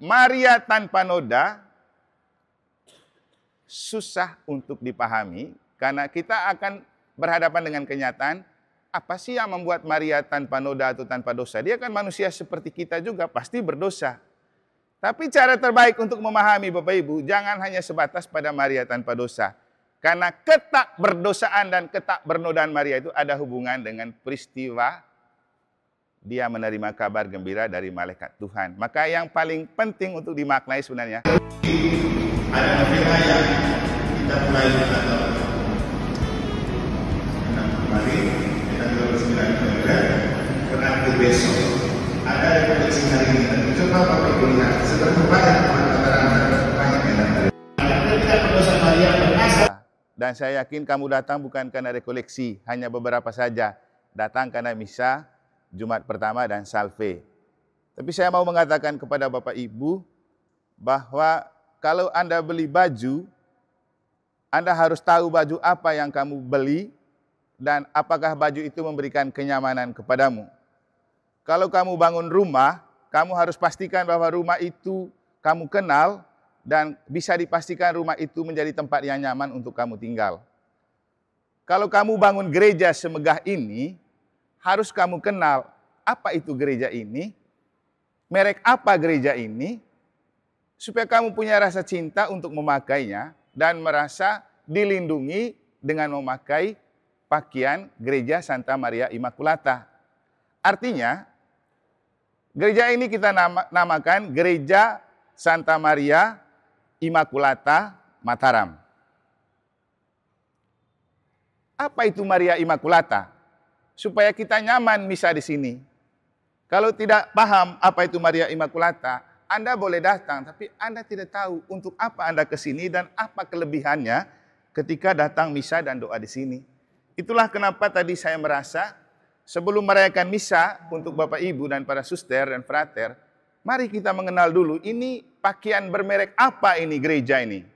Maria tanpa noda susah untuk dipahami karena kita akan berhadapan dengan kenyataan apa sih yang membuat Maria tanpa noda atau tanpa dosa? Dia kan manusia seperti kita juga, pasti berdosa. Tapi cara terbaik untuk memahami Bapak Ibu, jangan hanya sebatas pada Maria tanpa dosa. Karena ketak berdosaan dan ketak bernodaan Maria itu ada hubungan dengan peristiwa dia menerima kabar gembira dari malaikat Tuhan. Maka yang paling penting untuk dimaknai sebenarnya, ada novena yang kita mulai atau kemarin kita 29 November berarti besok ada refleksi hari ini. Dan coba Bapak Ibu lihat seberapa banyak orang banyak yang datang. Ketika berdosa Maria berasal. Dan saya yakin kamu datang bukan karena rekoleksi, hanya beberapa saja. Datang karena misa, Jumat pertama dan salve. Tapi saya mau mengatakan kepada Bapak Ibu bahwa kalau Anda beli baju, Anda harus tahu baju apa yang kamu beli dan apakah baju itu memberikan kenyamanan kepadamu. Kalau kamu bangun rumah, kamu harus pastikan bahwa rumah itu kamu kenal dan bisa dipastikan rumah itu menjadi tempat yang nyaman untuk kamu tinggal. Kalau kamu bangun gereja semegah ini, harus kamu kenal apa itu gereja ini, merek apa gereja ini, supaya kamu punya rasa cinta untuk memakainya dan merasa dilindungi dengan memakai pakaian gereja Santa Maria Immaculata. Artinya, gereja ini kita namakan Gereja Santa Maria Immaculata Mataram. Apa itu Maria Immaculata? Supaya kita nyaman misa di sini. Kalau tidak paham apa itu Maria Immaculata, Anda boleh datang, tapi Anda tidak tahu untuk apa Anda ke sini dan apa kelebihannya ketika datang misa dan doa di sini. Itulah kenapa tadi saya merasa sebelum merayakan misa untuk Bapak Ibu dan para suster dan frater, mari kita mengenal dulu ini pakaian bermerek apa ini gereja ini.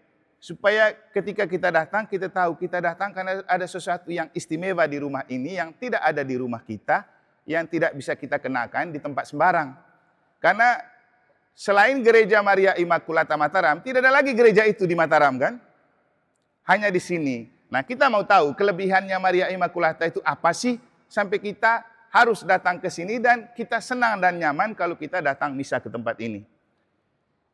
Supaya ketika kita datang, kita tahu kita datang karena ada sesuatu yang istimewa di rumah ini yang tidak ada di rumah kita, yang tidak bisa kita kenakan di tempat sembarang. Karena selain gereja Maria Immaculata Mataram, tidak ada lagi gereja itu di Mataram kan? Hanya di sini. Nah kita mau tahu kelebihannya Maria Immaculata itu apa sih? Sampai kita harus datang ke sini dan kita senang dan nyaman kalau kita datang misa ke tempat ini.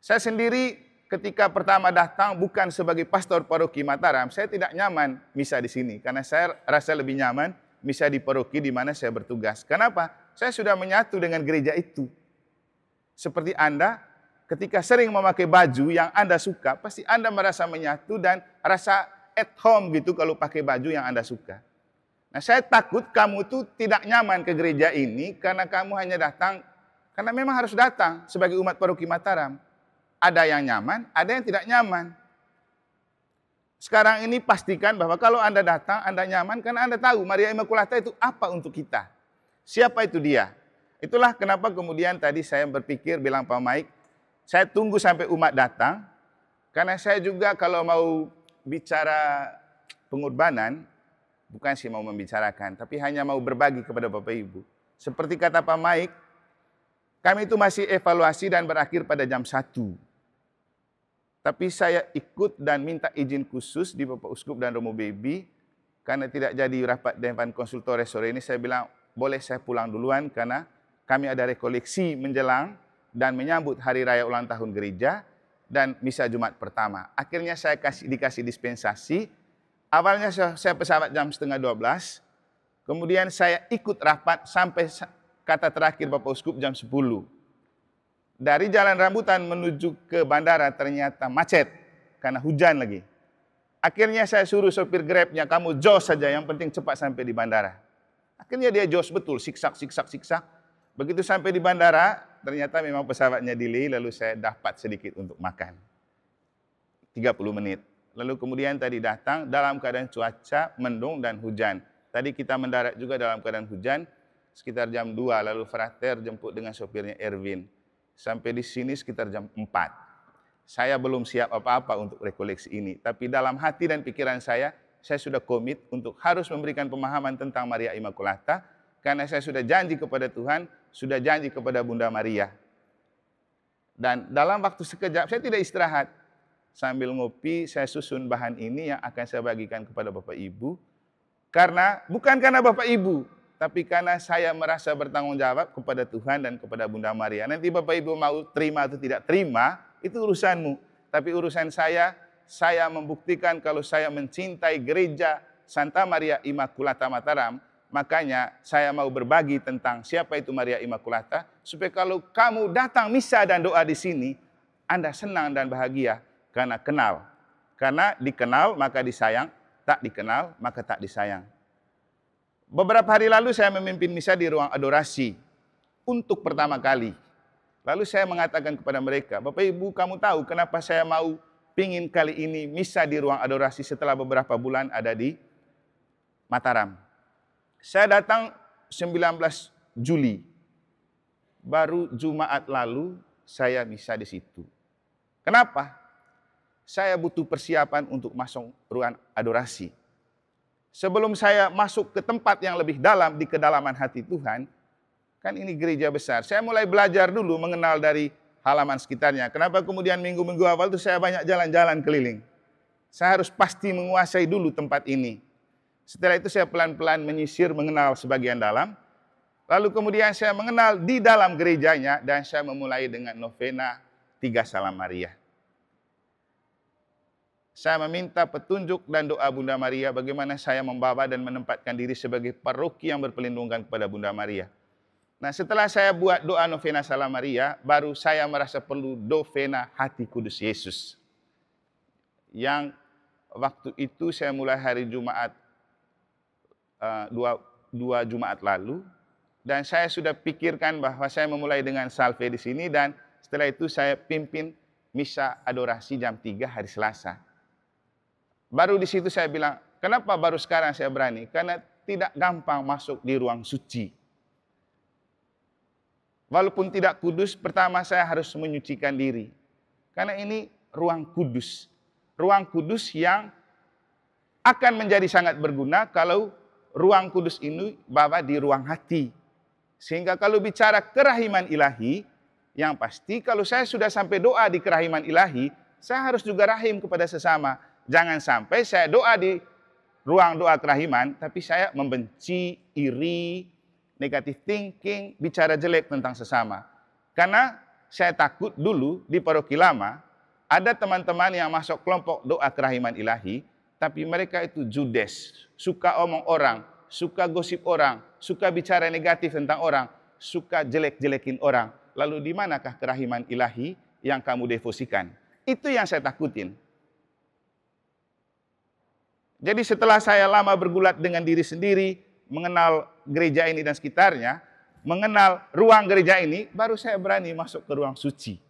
Saya sendiri ketika pertama datang bukan sebagai pastor paroki Mataram, saya tidak nyaman misa di sini. Karena saya rasa lebih nyaman misa di paroki di mana saya bertugas. Kenapa? Saya sudah menyatu dengan gereja itu. Seperti Anda, ketika sering memakai baju yang Anda suka, pasti Anda merasa menyatu dan rasa at home gitu kalau pakai baju yang Anda suka. Nah, saya takut kamu tuh tidak nyaman ke gereja ini karena kamu hanya datang, karena memang harus datang sebagai umat paroki Mataram. Ada yang nyaman, ada yang tidak nyaman. Sekarang ini pastikan bahwa kalau Anda datang, Anda nyaman karena Anda tahu Maria Immaculata itu apa untuk kita. Siapa itu dia? Itulah kenapa kemudian tadi saya berpikir bilang Pak Mike, saya tunggu sampai umat datang, karena saya juga kalau mau bicara pengorbanan, bukan sih mau membicarakan, tapi hanya mau berbagi kepada Bapak Ibu. Seperti kata Pak Mike, kami itu masih evaluasi dan berakhir pada jam 1. Tapi saya ikut dan minta izin khusus di Bapak Uskup dan Romo Baby, karena tidak jadi rapat Dewan Konsultore sore ini, saya bilang boleh saya pulang duluan karena kami ada rekoleksi menjelang dan menyambut hari raya ulang tahun gereja dan misa Jumat pertama. Akhirnya saya dikasih dispensasi. Awalnya saya pesawat jam 11:30, kemudian saya ikut rapat sampai kata terakhir Bapak Uskup jam 10. Dari Jalan Rambutan menuju ke bandara ternyata macet karena hujan lagi. Akhirnya saya suruh sopir Grabnya, kamu jos saja, yang penting cepat sampai di bandara. Akhirnya dia jos betul, siksak. Begitu sampai di bandara, ternyata memang pesawatnya delay, lalu saya dapat sedikit untuk makan. 30 menit. Lalu kemudian tadi datang dalam keadaan cuaca mendung dan hujan. Tadi kita mendarat juga dalam keadaan hujan, sekitar jam 2, lalu frater jemput dengan sopirnya Erwin. Sampai di sini sekitar jam 4. Saya belum siap apa-apa untuk rekoleksi ini. Tapi dalam hati dan pikiran saya sudah komit untuk harus memberikan pemahaman tentang Maria Immaculata. Karena saya sudah janji kepada Tuhan, sudah janji kepada Bunda Maria. Dan dalam waktu sekejap, saya tidak istirahat. Sambil ngopi, saya susun bahan ini yang akan saya bagikan kepada Bapak Ibu. Bukan karena Bapak Ibu, tapi karena saya merasa bertanggung jawab kepada Tuhan dan kepada Bunda Maria. Nanti Bapak Ibu mau terima atau tidak terima, itu urusanmu. Tapi urusan saya membuktikan kalau saya mencintai gereja Santa Maria Immaculata Mataram. Makanya saya mau berbagi tentang siapa itu Maria Immaculata, supaya kalau kamu datang misa dan doa di sini, Anda senang dan bahagia karena kenal. Karena dikenal maka disayang, tak dikenal maka tak disayang. Beberapa hari lalu saya memimpin misa di ruang adorasi untuk pertama kali. Lalu saya mengatakan kepada mereka, Bapak Ibu kamu tahu kenapa saya mau pingin kali ini misa di ruang adorasi setelah beberapa bulan ada di Mataram. Saya datang 19 Juli, baru Jumat lalu saya misa di situ. Kenapa? Saya butuh persiapan untuk masuk ruang adorasi. Sebelum saya masuk ke tempat yang lebih dalam, di kedalaman hati Tuhan, kan ini gereja besar. Saya mulai belajar dulu mengenal dari halaman sekitarnya. Kenapa kemudian minggu-minggu awal itu saya banyak jalan-jalan keliling. Saya harus pasti menguasai dulu tempat ini. Setelah itu saya pelan-pelan menyisir, mengenal sebagian dalam. Lalu kemudian saya mengenal di dalam gerejanya dan saya memulai dengan novena 3 Salam Maria. Saya meminta petunjuk dan doa Bunda Maria bagaimana saya membawa dan menempatkan diri sebagai paroki yang berperlindungan kepada Bunda Maria. Nah setelah saya buat doa novena Salam Maria, baru saya merasa perlu novena Hati Kudus Yesus. Yang waktu itu saya mulai hari Jumat, dua Jumat lalu. Dan saya sudah pikirkan bahwa saya memulai dengan salve di sini dan setelah itu saya pimpin misa adorasi jam 3 hari Selasa. Baru di situ saya bilang, kenapa baru sekarang saya berani? Karena tidak gampang masuk di ruang suci. Walaupun tidak kudus, pertama saya harus menyucikan diri. Karena ini ruang kudus. Ruang kudus yang akan menjadi sangat berguna kalau ruang kudus ini bawa di ruang hati. Sehingga kalau bicara kerahiman ilahi, yang pasti kalau saya sudah sampai doa di kerahiman ilahi, saya harus juga rahim kepada sesama. Jangan sampai saya doa di ruang doa kerahiman, tapi saya membenci, iri, negative thinking, bicara jelek tentang sesama. Karena saya takut dulu di paroki lama, ada teman-teman yang masuk kelompok doa kerahiman ilahi, tapi mereka itu judes, suka omong orang, suka gosip orang, suka bicara negatif tentang orang, suka jelek-jelekin orang. Lalu di manakah kerahiman ilahi yang kamu devosikan? Itu yang saya takutin. Jadi setelah saya lama bergulat dengan diri sendiri, mengenal gereja ini dan sekitarnya, mengenal ruang gereja ini, baru saya berani masuk ke ruang suci.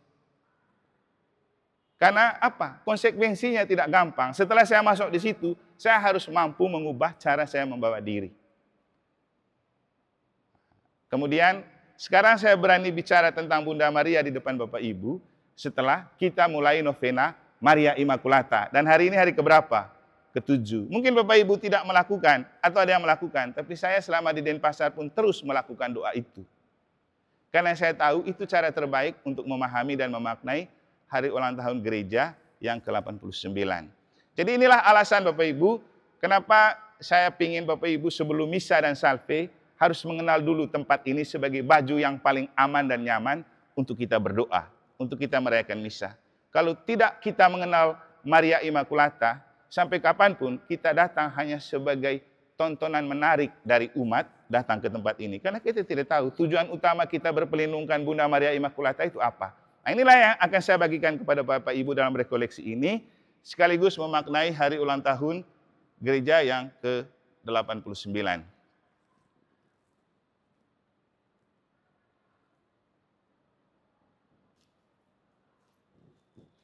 Karena apa? Konsekuensinya tidak gampang. Setelah saya masuk di situ, saya harus mampu mengubah cara saya membawa diri. Kemudian, sekarang saya berani bicara tentang Bunda Maria di depan Bapak Ibu, setelah kita mulai novena Maria Immaculata. Dan hari ini hari keberapa? Ke-7. Mungkin Bapak Ibu tidak melakukan, atau ada yang melakukan, tapi saya selama di Denpasar pun terus melakukan doa itu. Karena saya tahu itu cara terbaik untuk memahami dan memaknai hari ulang tahun gereja yang ke-89. Jadi inilah alasan Bapak Ibu, kenapa saya ingin Bapak Ibu sebelum misa dan salve, harus mengenal dulu tempat ini sebagai baju yang paling aman dan nyaman untuk kita berdoa, untuk kita merayakan misa. Kalau tidak kita mengenal Maria Immaculata, sampai kapanpun kita datang hanya sebagai tontonan menarik dari umat datang ke tempat ini. Karena kita tidak tahu tujuan utama kita berpelindungkan Bunda Maria Immaculata itu apa. Nah inilah yang akan saya bagikan kepada Bapak Ibu dalam rekoleksi ini, sekaligus memaknai hari ulang tahun gereja yang ke-89.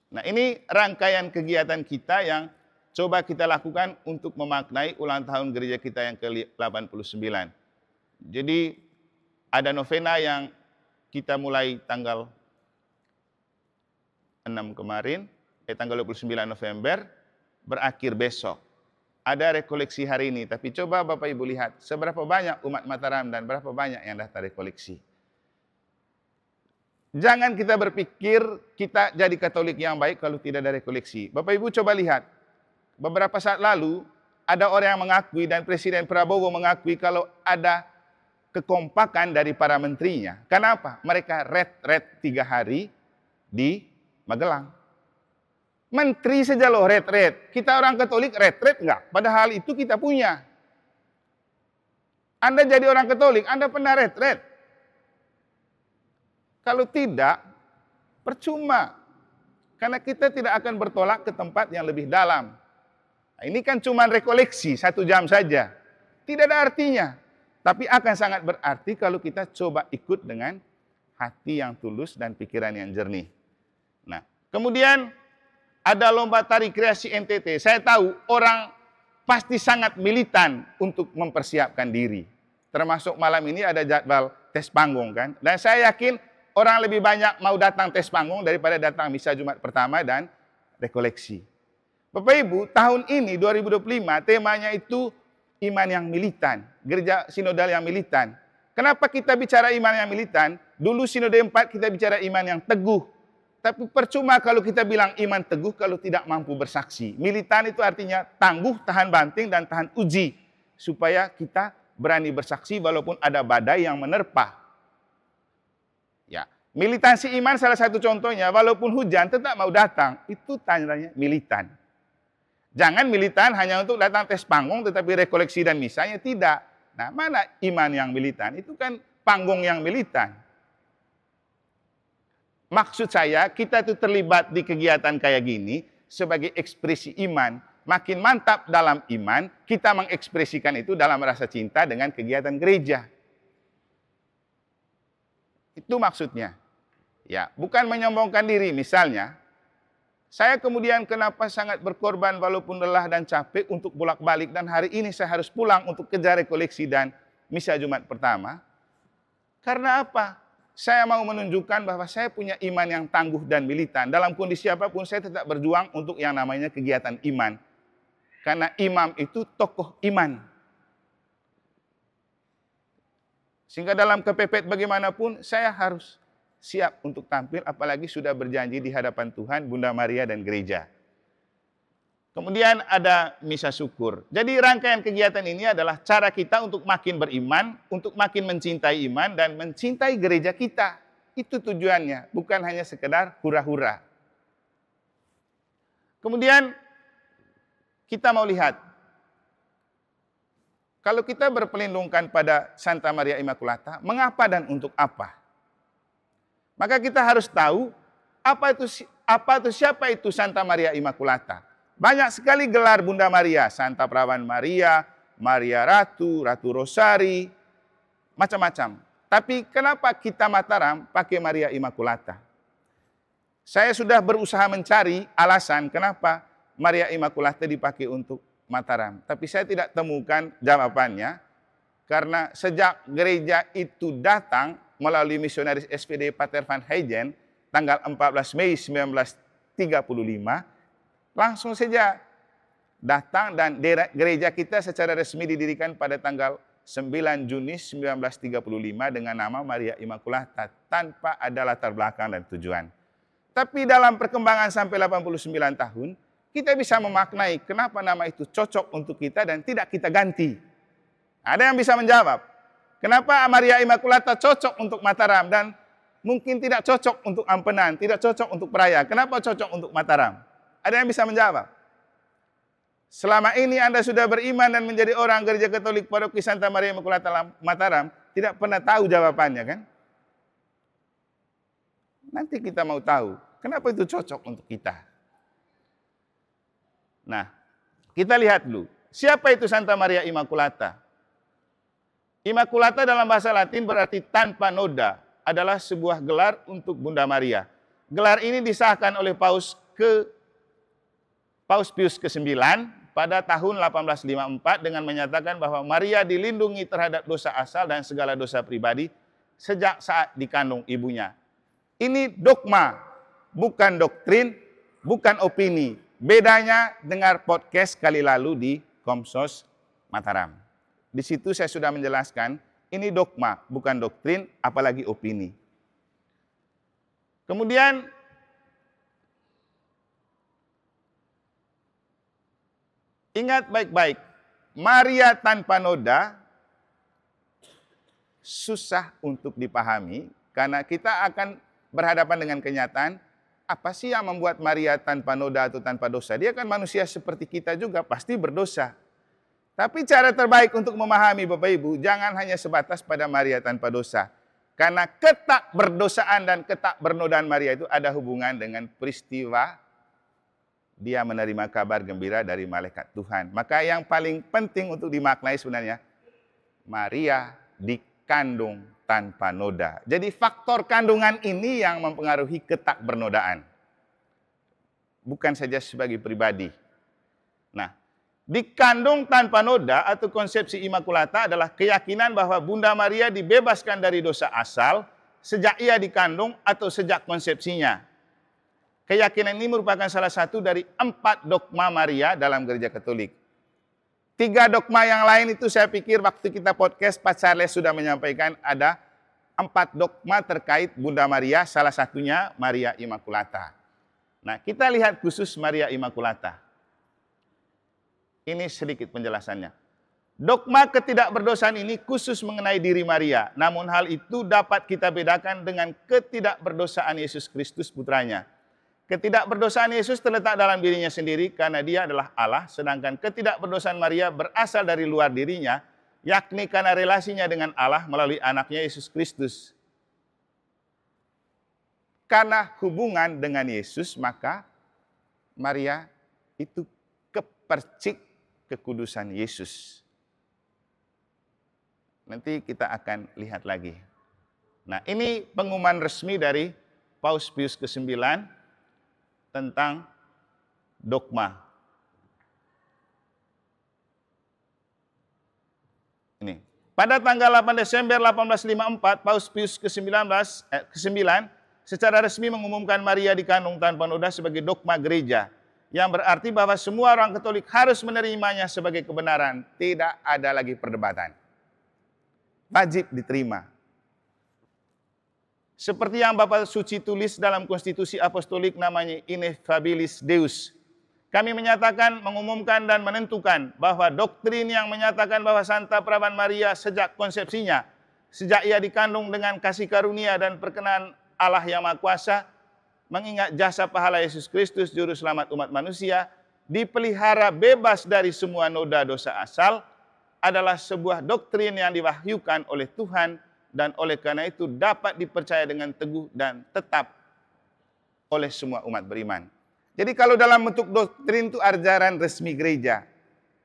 Nah ini rangkaian kegiatan kita yang coba kita lakukan untuk memaknai ulang tahun gereja kita yang ke-89. Jadi ada novena yang kita mulai tanggal 6 kemarin, tanggal 29 November, berakhir besok. Ada rekoleksi hari ini, tapi coba Bapak Ibu lihat seberapa banyak umat Mataram dan berapa banyak yang datang rekoleksi. Jangan kita berpikir kita jadi Katolik yang baik kalau tidak ada rekoleksi. Bapak Ibu coba lihat, beberapa saat lalu ada orang yang mengakui dan Presiden Prabowo mengakui kalau ada kekompakan dari para menterinya. Kenapa? Mereka retret 3 hari di Magelang. Menteri saja loh retret. Kita orang Katolik retret enggak? Padahal itu kita punya. Anda jadi orang Katolik, Anda pernah retret? Kalau tidak, percuma. Karena kita tidak akan bertolak ke tempat yang lebih dalam. Nah, ini kan cuma rekoleksi 1 jam saja. Tidak ada artinya. Tapi akan sangat berarti kalau kita coba ikut dengan hati yang tulus dan pikiran yang jernih. Nah, kemudian ada lomba tari kreasi NTT. Saya tahu orang pasti sangat militan untuk mempersiapkan diri. Termasuk malam ini ada jadwal tes panggung kan. Dan saya yakin orang lebih banyak mau datang tes panggung daripada datang misa Jumat pertama dan rekoleksi. Bapak Ibu, tahun ini 2025 temanya itu iman yang militan. Gereja sinodal yang militan. Kenapa kita bicara iman yang militan? Dulu sinode 4 kita bicara iman yang teguh. Tapi percuma kalau kita bilang iman teguh kalau tidak mampu bersaksi. Militan itu artinya tangguh, tahan banting, dan tahan uji. Supaya kita berani bersaksi walaupun ada badai yang menerpa. Ya, militansi iman salah satu contohnya, walaupun hujan tetap mau datang, itu tandanya militan. Jangan militan hanya untuk datang tes panggung tetapi rekoleksi dan misanya tidak. Nah, mana iman yang militan? Itu kan panggung yang militan. Maksud saya, kita itu terlibat di kegiatan kayak gini sebagai ekspresi iman. Makin mantap dalam iman, kita mengekspresikan itu dalam rasa cinta dengan kegiatan gereja. Itu maksudnya. Ya, bukan menyombongkan diri. Misalnya, saya kemudian kenapa sangat berkorban walaupun lelah dan capek untuk bolak-balik dan hari ini saya harus pulang untuk kejar rekoleksi dan misa Jumat pertama. Karena apa? Saya mau menunjukkan bahwa saya punya iman yang tangguh dan militan. Dalam kondisi apapun saya tetap berjuang untuk yang namanya kegiatan iman. Karena imam itu tokoh iman. Sehingga dalam kepepet bagaimanapun saya harus siap untuk tampil, apalagi sudah berjanji di hadapan Tuhan, Bunda Maria dan gereja. Kemudian ada misa syukur. Jadi rangkaian kegiatan ini adalah cara kita untuk makin beriman, untuk makin mencintai iman dan mencintai gereja kita. Itu tujuannya, bukan hanya sekedar hura-hura. Kemudian kita mau lihat, kalau kita berpelindungkan pada Santa Maria Immaculata, mengapa dan untuk apa? Maka kita harus tahu siapa itu Santa Maria Immaculata. Banyak sekali gelar Bunda Maria, Santa Perawan Maria, Maria Ratu, Ratu Rosari, macam-macam. Tapi kenapa kita Mataram pakai Maria Immaculata? Saya sudah berusaha mencari alasan kenapa Maria Immaculata dipakai untuk Mataram. Tapi saya tidak temukan jawabannya. Karena sejak gereja itu datang melalui misionaris SPD Pater Van Heijden tanggal 14 Mei 1935, langsung saja datang dan gereja kita secara resmi didirikan pada tanggal 9 Juni 1935 dengan nama Maria Immaculata tanpa ada latar belakang dan tujuan. Tapi dalam perkembangan sampai 89 tahun, kita bisa memaknai kenapa nama itu cocok untuk kita dan tidak kita ganti. Ada yang bisa menjawab, kenapa Maria Immaculata cocok untuk Mataram dan mungkin tidak cocok untuk Ampenan, tidak cocok untuk Praia. Kenapa cocok untuk Mataram? Ada yang bisa menjawab? Selama ini Anda sudah beriman dan menjadi orang gereja Katolik Paroki Santa Maria Immaculata Mataram, tidak pernah tahu jawabannya kan? Nanti kita mau tahu, kenapa itu cocok untuk kita? Nah, kita lihat dulu. Siapa itu Santa Maria Immaculata? Immaculata dalam bahasa Latin berarti tanpa noda, adalah sebuah gelar untuk Bunda Maria. Gelar ini disahkan oleh Paus Pius ke-9 pada tahun 1854 dengan menyatakan bahwa Maria dilindungi terhadap dosa asal dan segala dosa pribadi sejak saat dikandung ibunya. Ini dogma, bukan doktrin, bukan opini. Bedanya dengar podcast kali lalu di Komsos Mataram. Di situ saya sudah menjelaskan, ini dogma, bukan doktrin, apalagi opini. Kemudian ingat baik-baik, Maria tanpa noda susah untuk dipahami karena kita akan berhadapan dengan kenyataan apa sih yang membuat Maria tanpa noda atau tanpa dosa? Dia kan manusia seperti kita juga, pasti berdosa. Tapi cara terbaik untuk memahami Bapak Ibu, jangan hanya sebatas pada Maria tanpa dosa. Karena ketakberdosaan dan ketakbernodaan Maria itu ada hubungan dengan peristiwa dia menerima kabar gembira dari malaikat Tuhan. Maka yang paling penting untuk dimaknai sebenarnya, Maria dikandung tanpa noda. Jadi faktor kandungan ini yang mempengaruhi ketakbernodaan. Bukan saja sebagai pribadi. Nah, dikandung tanpa noda atau konsepsi imakulata adalah keyakinan bahwa Bunda Maria dibebaskan dari dosa asal sejak ia dikandung atau sejak konsepsinya. Keyakinan ini merupakan salah satu dari 4 dogma Maria dalam Gereja Katolik. 3 dogma yang lain itu saya pikir waktu kita podcast Pak Charles sudah menyampaikan ada 4 dogma terkait Bunda Maria, salah satunya Maria Imakulata. Nah, kita lihat khusus Maria Imakulata. Ini sedikit penjelasannya. Dogma ketidakberdosaan ini khusus mengenai diri Maria. Namun hal itu dapat kita bedakan dengan ketidakberdosaan Yesus Kristus putranya. Ketidakberdosaan Yesus terletak dalam dirinya sendiri karena dia adalah Allah. Sedangkan ketidakberdosaan Maria berasal dari luar dirinya, yakni karena relasinya dengan Allah melalui anaknya Yesus Kristus. Karena hubungan dengan Yesus, maka Maria itu kepercik kekudusan Yesus. Nanti kita akan lihat lagi. Nah, ini pengumuman resmi dari Paus Pius ke-9 tentang dogma. Ini. Pada tanggal 8 Desember 1854, Paus Pius ke-9 secara resmi mengumumkan Maria dikandung tanpa noda sebagai dogma gereja. Yang berarti bahwa semua orang Katolik harus menerimanya sebagai kebenaran. Tidak ada lagi perdebatan. Wajib diterima. Seperti yang Bapak Suci tulis dalam konstitusi apostolik namanya Ineffabilis Deus. Kami menyatakan, mengumumkan dan menentukan bahwa doktrin yang menyatakan bahwa Santa Perawan Maria sejak konsepsinya, sejak ia dikandung dengan kasih karunia dan perkenan Allah yang Maha Kuasa, mengingat jasa pahala Yesus Kristus, Juru Selamat umat manusia, dipelihara bebas dari semua noda dosa asal, adalah sebuah doktrin yang diwahyukan oleh Tuhan, dan oleh karena itu dapat dipercaya dengan teguh dan tetap oleh semua umat beriman. Jadi kalau dalam bentuk doktrin itu ajaran resmi gereja,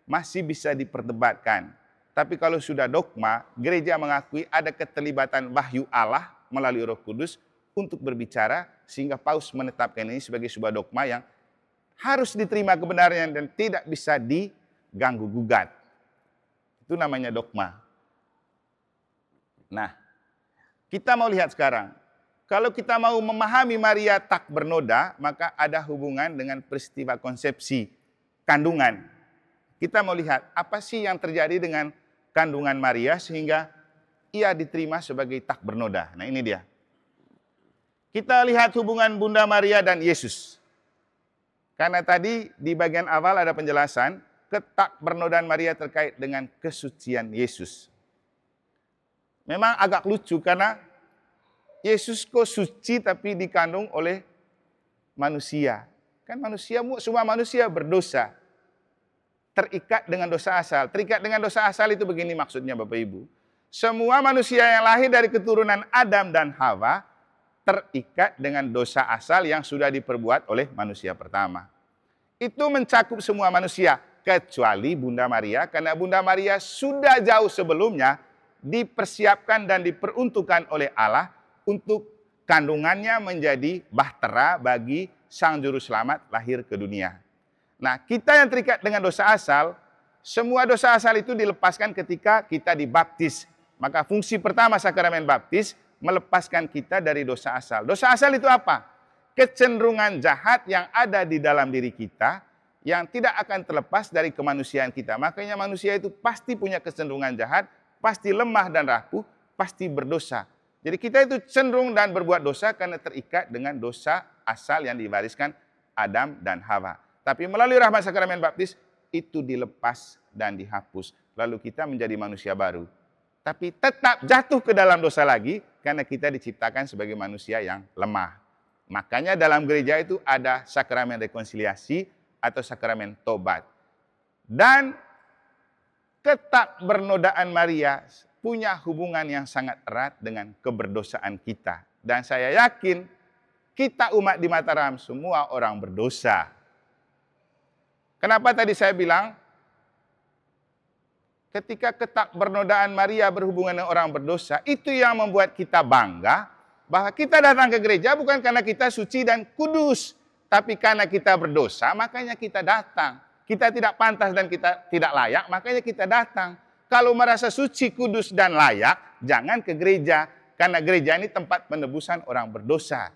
masih bisa diperdebatkan. Tapi kalau sudah dogma, gereja mengakui ada keterlibatan wahyu Allah melalui Roh Kudus untuk berbicara, sehingga Paus menetapkan ini sebagai sebuah dogma yang harus diterima kebenarannya dan tidak bisa diganggu-gugat. Itu namanya dogma. Nah, kita mau lihat sekarang. Kalau kita mau memahami Maria tak bernoda, maka ada hubungan dengan peristiwa konsepsi, kandungan. Kita mau lihat apa sih yang terjadi dengan kandungan Maria sehingga ia diterima sebagai tak bernoda. Nah, ini dia. Kita lihat hubungan Bunda Maria dan Yesus. Karena tadi di bagian awal ada penjelasan, ketakbernodaan Maria terkait dengan kesucian Yesus. Memang agak lucu karena Yesus kok suci tapi dikandung oleh manusia. Kan manusia, semua manusia berdosa. Terikat dengan dosa asal. Terikat dengan dosa asal itu begini maksudnya Bapak Ibu. Semua manusia yang lahir dari keturunan Adam dan Hawa terikat dengan dosa asal yang sudah diperbuat oleh manusia pertama. Itu mencakup semua manusia, kecuali Bunda Maria, karena Bunda Maria sudah jauh sebelumnya dipersiapkan dan diperuntukkan oleh Allah untuk kandungannya menjadi bahtera bagi Sang Juru Selamat lahir ke dunia. Nah, kita yang terikat dengan dosa asal, semua dosa asal itu dilepaskan ketika kita dibaptis. Maka fungsi pertama sakramen baptis, melepaskan kita dari dosa asal. Dosa asal itu apa? Kecenderungan jahat yang ada di dalam diri kita, yang tidak akan terlepas dari kemanusiaan kita. Makanya manusia itu pasti punya kecenderungan jahat, pasti lemah dan rapuh, pasti berdosa. Jadi kita itu cenderung dan berbuat dosa karena terikat dengan dosa asal yang diwariskan Adam dan Hawa. Tapi melalui rahmat sakramen baptis itu dilepas dan dihapus. Lalu kita menjadi manusia baru. Tapi tetap jatuh ke dalam dosa lagi karena kita diciptakan sebagai manusia yang lemah. Makanya dalam gereja itu ada sakramen rekonsiliasi atau sakramen tobat. Dan ketak bernodaan Maria punya hubungan yang sangat erat dengan keberdosaan kita. Dan saya yakin kita umat di Mataram semua orang berdosa. Kenapa tadi saya bilang ketika ketak bernodaan Maria berhubungan dengan orang berdosa, itu yang membuat kita bangga bahwa kita datang ke gereja bukan karena kita suci dan kudus, tapi karena kita berdosa, makanya kita datang. Kita tidak pantas dan kita tidak layak, makanya kita datang. Kalau merasa suci, kudus, dan layak, jangan ke gereja. Karena gereja ini tempat penebusan orang berdosa.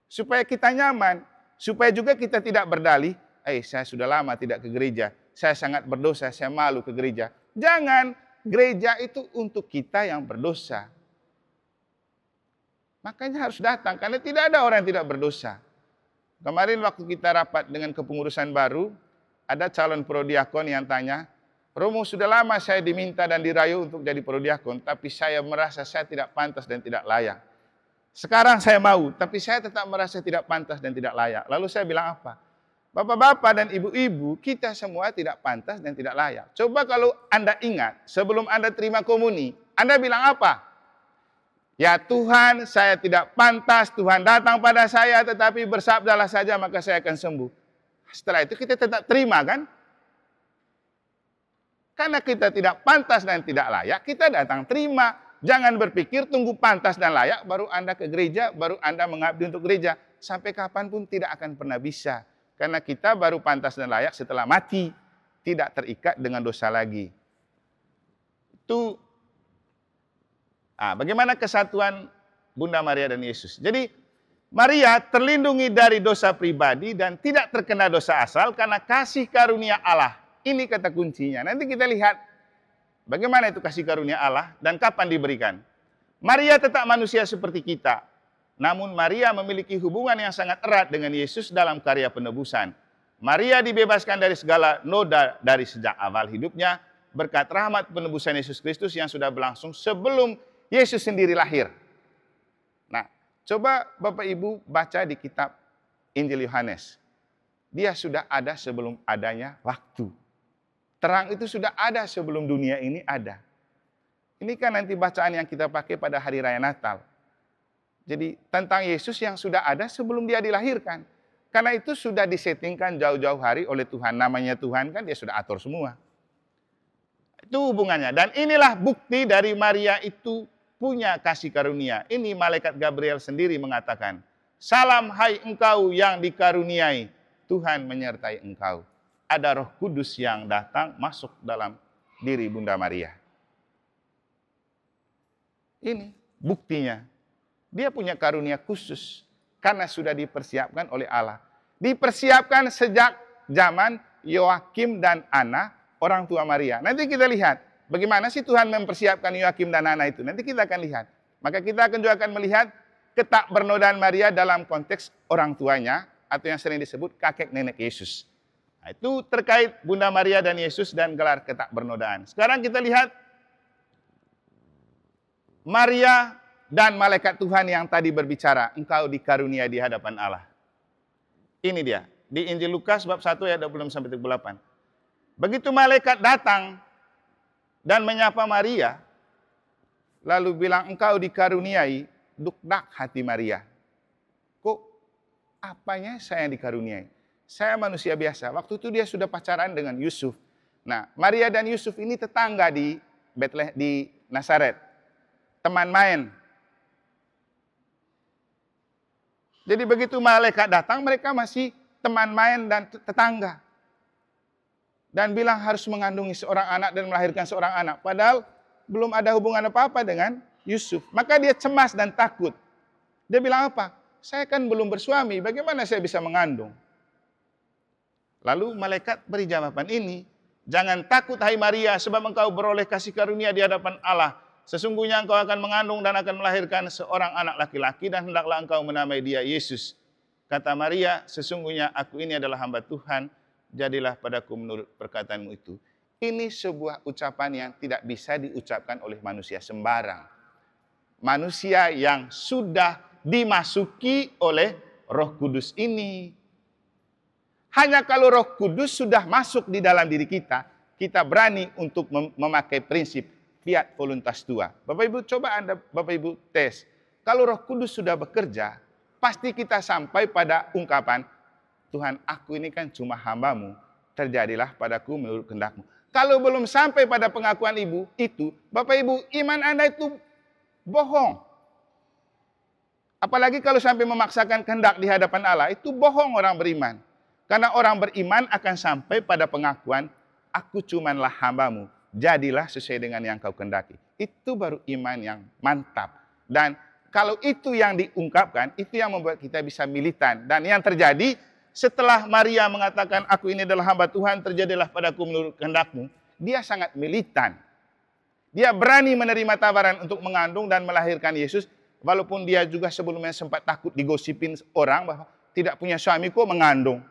Supaya kita nyaman, supaya juga kita tidak berdalih, saya sudah lama tidak ke gereja, saya sangat berdosa, saya malu ke gereja. Jangan, gereja itu untuk kita yang berdosa. Makanya harus datang, karena tidak ada orang yang tidak berdosa. Kemarin waktu kita rapat dengan kepengurusan baru, ada calon prodiakon yang tanya, Romo, sudah lama saya diminta dan dirayu untuk jadi prodiakon, tapi saya merasa saya tidak pantas dan tidak layak. Sekarang saya mau, tapi saya tetap merasa tidak pantas dan tidak layak. Lalu saya bilang apa? Bapak-bapak dan ibu-ibu, kita semua tidak pantas dan tidak layak. Coba kalau Anda ingat, sebelum Anda terima komuni, Anda bilang apa? Ya Tuhan, saya tidak pantas, Tuhan datang pada saya, tetapi bersabdalah saja maka saya akan sembuh. Setelah itu kita tetap terima kan? Karena kita tidak pantas dan tidak layak, kita datang terima. Jangan berpikir tunggu pantas dan layak, baru Anda ke gereja, baru Anda mengabdi untuk gereja. Sampai kapanpun tidak akan pernah bisa. Karena kita baru pantas dan layak setelah mati. Tidak terikat dengan dosa lagi. Itu bagaimana kesatuan Bunda Maria dan Yesus. Jadi Maria terlindungi dari dosa pribadi dan tidak terkena dosa asal karena kasih karunia Allah. Ini kata kuncinya. Nanti kita lihat bagaimana itu kasih karunia Allah dan kapan diberikan. Maria tetap manusia seperti kita. Namun Maria memiliki hubungan yang sangat erat dengan Yesus dalam karya penebusan. Maria dibebaskan dari segala noda dari sejak awal hidupnya berkat rahmat penebusan Yesus Kristus yang sudah berlangsung sebelum Yesus sendiri lahir. Nah, coba Bapak Ibu baca di kitab Injil Yohanes. Dia sudah ada sebelum adanya waktu. Terang itu sudah ada sebelum dunia ini ada. Ini kan nanti bacaan yang kita pakai pada hari raya Natal. Jadi tentang Yesus yang sudah ada sebelum dia dilahirkan. Karena itu sudah disettingkan jauh-jauh hari oleh Tuhan. Namanya Tuhan kan dia sudah atur semua. Itu hubungannya. Dan inilah bukti dari Maria itu punya kasih karunia. Ini malaikat Gabriel sendiri mengatakan, salam hai engkau yang dikaruniai, Tuhan menyertai engkau. Ada Roh Kudus yang datang masuk dalam diri Bunda Maria. Ini buktinya. Dia punya karunia khusus karena sudah dipersiapkan oleh Allah. Dipersiapkan sejak zaman Yoakim dan Ana, orang tua Maria. Nanti kita lihat bagaimana sih Tuhan mempersiapkan Yoakim dan Ana itu. Nanti kita akan lihat. Maka kita juga akan melihat ketak bernodaan Maria dalam konteks orang tuanya atau yang sering disebut kakek nenek Yesus. Nah, itu terkait Bunda Maria dan Yesus dan gelar ketak bernodaan. Sekarang kita lihat Maria dan malaikat Tuhan yang tadi berbicara, engkau dikarunia di hadapan Allah. Ini dia, di Injil Lukas bab 1 ayat 26-38. Begitu malaikat datang dan menyapa Maria, lalu bilang engkau dikaruniai, dukdak hati Maria. Kok apanya saya yang dikaruniai? Saya manusia biasa. Waktu itu dia sudah pacaran dengan Yusuf. Nah, Maria dan Yusuf ini tetangga di Bethlehem, di Nazaret. Teman main. Jadi begitu malaikat datang, mereka masih teman main dan tetangga. Dan bilang harus mengandungi seorang anak dan melahirkan seorang anak. Padahal belum ada hubungan apa-apa dengan Yusuf. Maka dia cemas dan takut. Dia bilang apa? Saya kan belum bersuami, bagaimana saya bisa mengandung? Lalu malaikat beri jawaban ini, jangan takut hai Maria, sebab engkau beroleh kasih karunia di hadapan Allah. sesungguhnya engkau akan mengandung dan akan melahirkan seorang anak laki-laki dan hendaklah engkau menamai dia Yesus. Kata Maria, sesungguhnya aku ini adalah hamba Tuhan, jadilah padaku menurut perkataanmu itu. Ini sebuah ucapan yang tidak bisa diucapkan oleh manusia sembarang. Manusia yang sudah dimasuki oleh Roh Kudus ini. Hanya kalau Roh Kudus sudah masuk di dalam diri kita, kita berani untuk memakai prinsip fiat voluntas tua. Bapak Ibu, coba Bapak Ibu tes. Kalau Roh Kudus sudah bekerja, pasti kita sampai pada ungkapan, Tuhan, aku ini kan cuma hamba-Mu, terjadilah padaku menurut kehendak-Mu. Kalau belum sampai pada pengakuan ibu itu, Bapak Ibu, iman Anda itu bohong. Apalagi kalau sampai memaksakan kehendak di hadapan Allah, itu bohong orang beriman. Karena orang beriman akan sampai pada pengakuan, aku cumanlah hamba-Mu, jadilah sesuai dengan yang kau kehendaki. Itu baru iman yang mantap. Dan kalau itu yang diungkapkan, itu yang membuat kita bisa militan. Dan yang terjadi, setelah Maria mengatakan, aku ini adalah hamba Tuhan, terjadilah padaku menurut kehendak-Mu, dia sangat militan. Dia berani menerima tawaran untuk mengandung dan melahirkan Yesus, walaupun dia juga sebelumnya sempat takut digosipin orang bahwa tidak punya suami kok mengandung.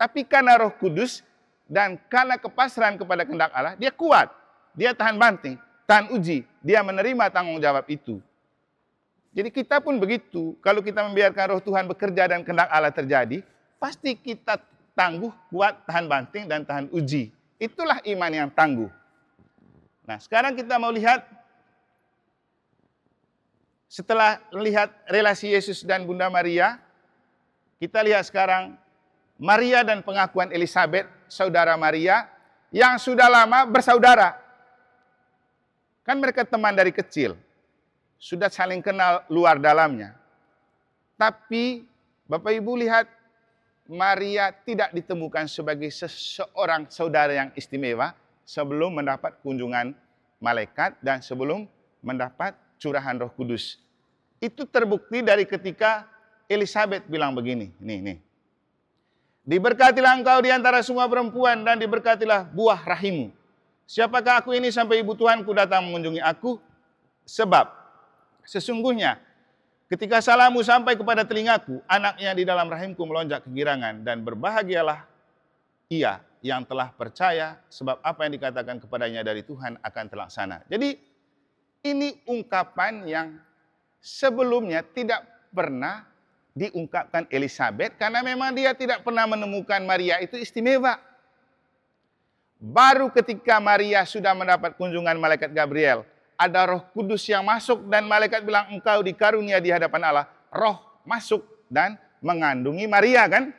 Tapi karena Roh Kudus dan karena kepasrahan kepada kehendak Allah, dia kuat. Dia tahan banting, tahan uji. Dia menerima tanggung jawab itu. Jadi kita pun begitu. Kalau kita membiarkan Roh Tuhan bekerja dan kehendak Allah terjadi, pasti kita tangguh, kuat, tahan banting, dan tahan uji. Itulah iman yang tangguh. Nah, sekarang kita mau lihat, setelah melihat relasi Yesus dan Bunda Maria, kita lihat sekarang Maria dan pengakuan Elisabet, saudara Maria, yang sudah lama bersaudara. Kan mereka teman dari kecil, sudah saling kenal luar dalamnya. Tapi Bapak Ibu lihat, Maria tidak ditemukan sebagai seseorang saudara yang istimewa sebelum mendapat kunjungan malaikat dan sebelum mendapat curahan Roh Kudus. Itu terbukti dari ketika Elisabet bilang begini, nih. Diberkatilah engkau di antara semua perempuan dan diberkatilah buah rahimmu. Siapakah aku ini sampai ibu Tuhanku datang mengunjungi aku? Sebab sesungguhnya ketika salammu sampai kepada telingaku, anaknya di dalam rahimku melonjak kegirangan, dan berbahagialah ia yang telah percaya, sebab apa yang dikatakan kepadanya dari Tuhan akan terlaksana. Jadi ini ungkapan yang sebelumnya tidak pernah diungkapkan Elisabet, karena memang dia tidak pernah menemukan Maria itu istimewa. Baru ketika Maria sudah mendapat kunjungan malaikat Gabriel, ada Roh Kudus yang masuk dan malaikat bilang, engkau dikarunia di hadapan Allah. Roh masuk dan mengandungi Maria kan.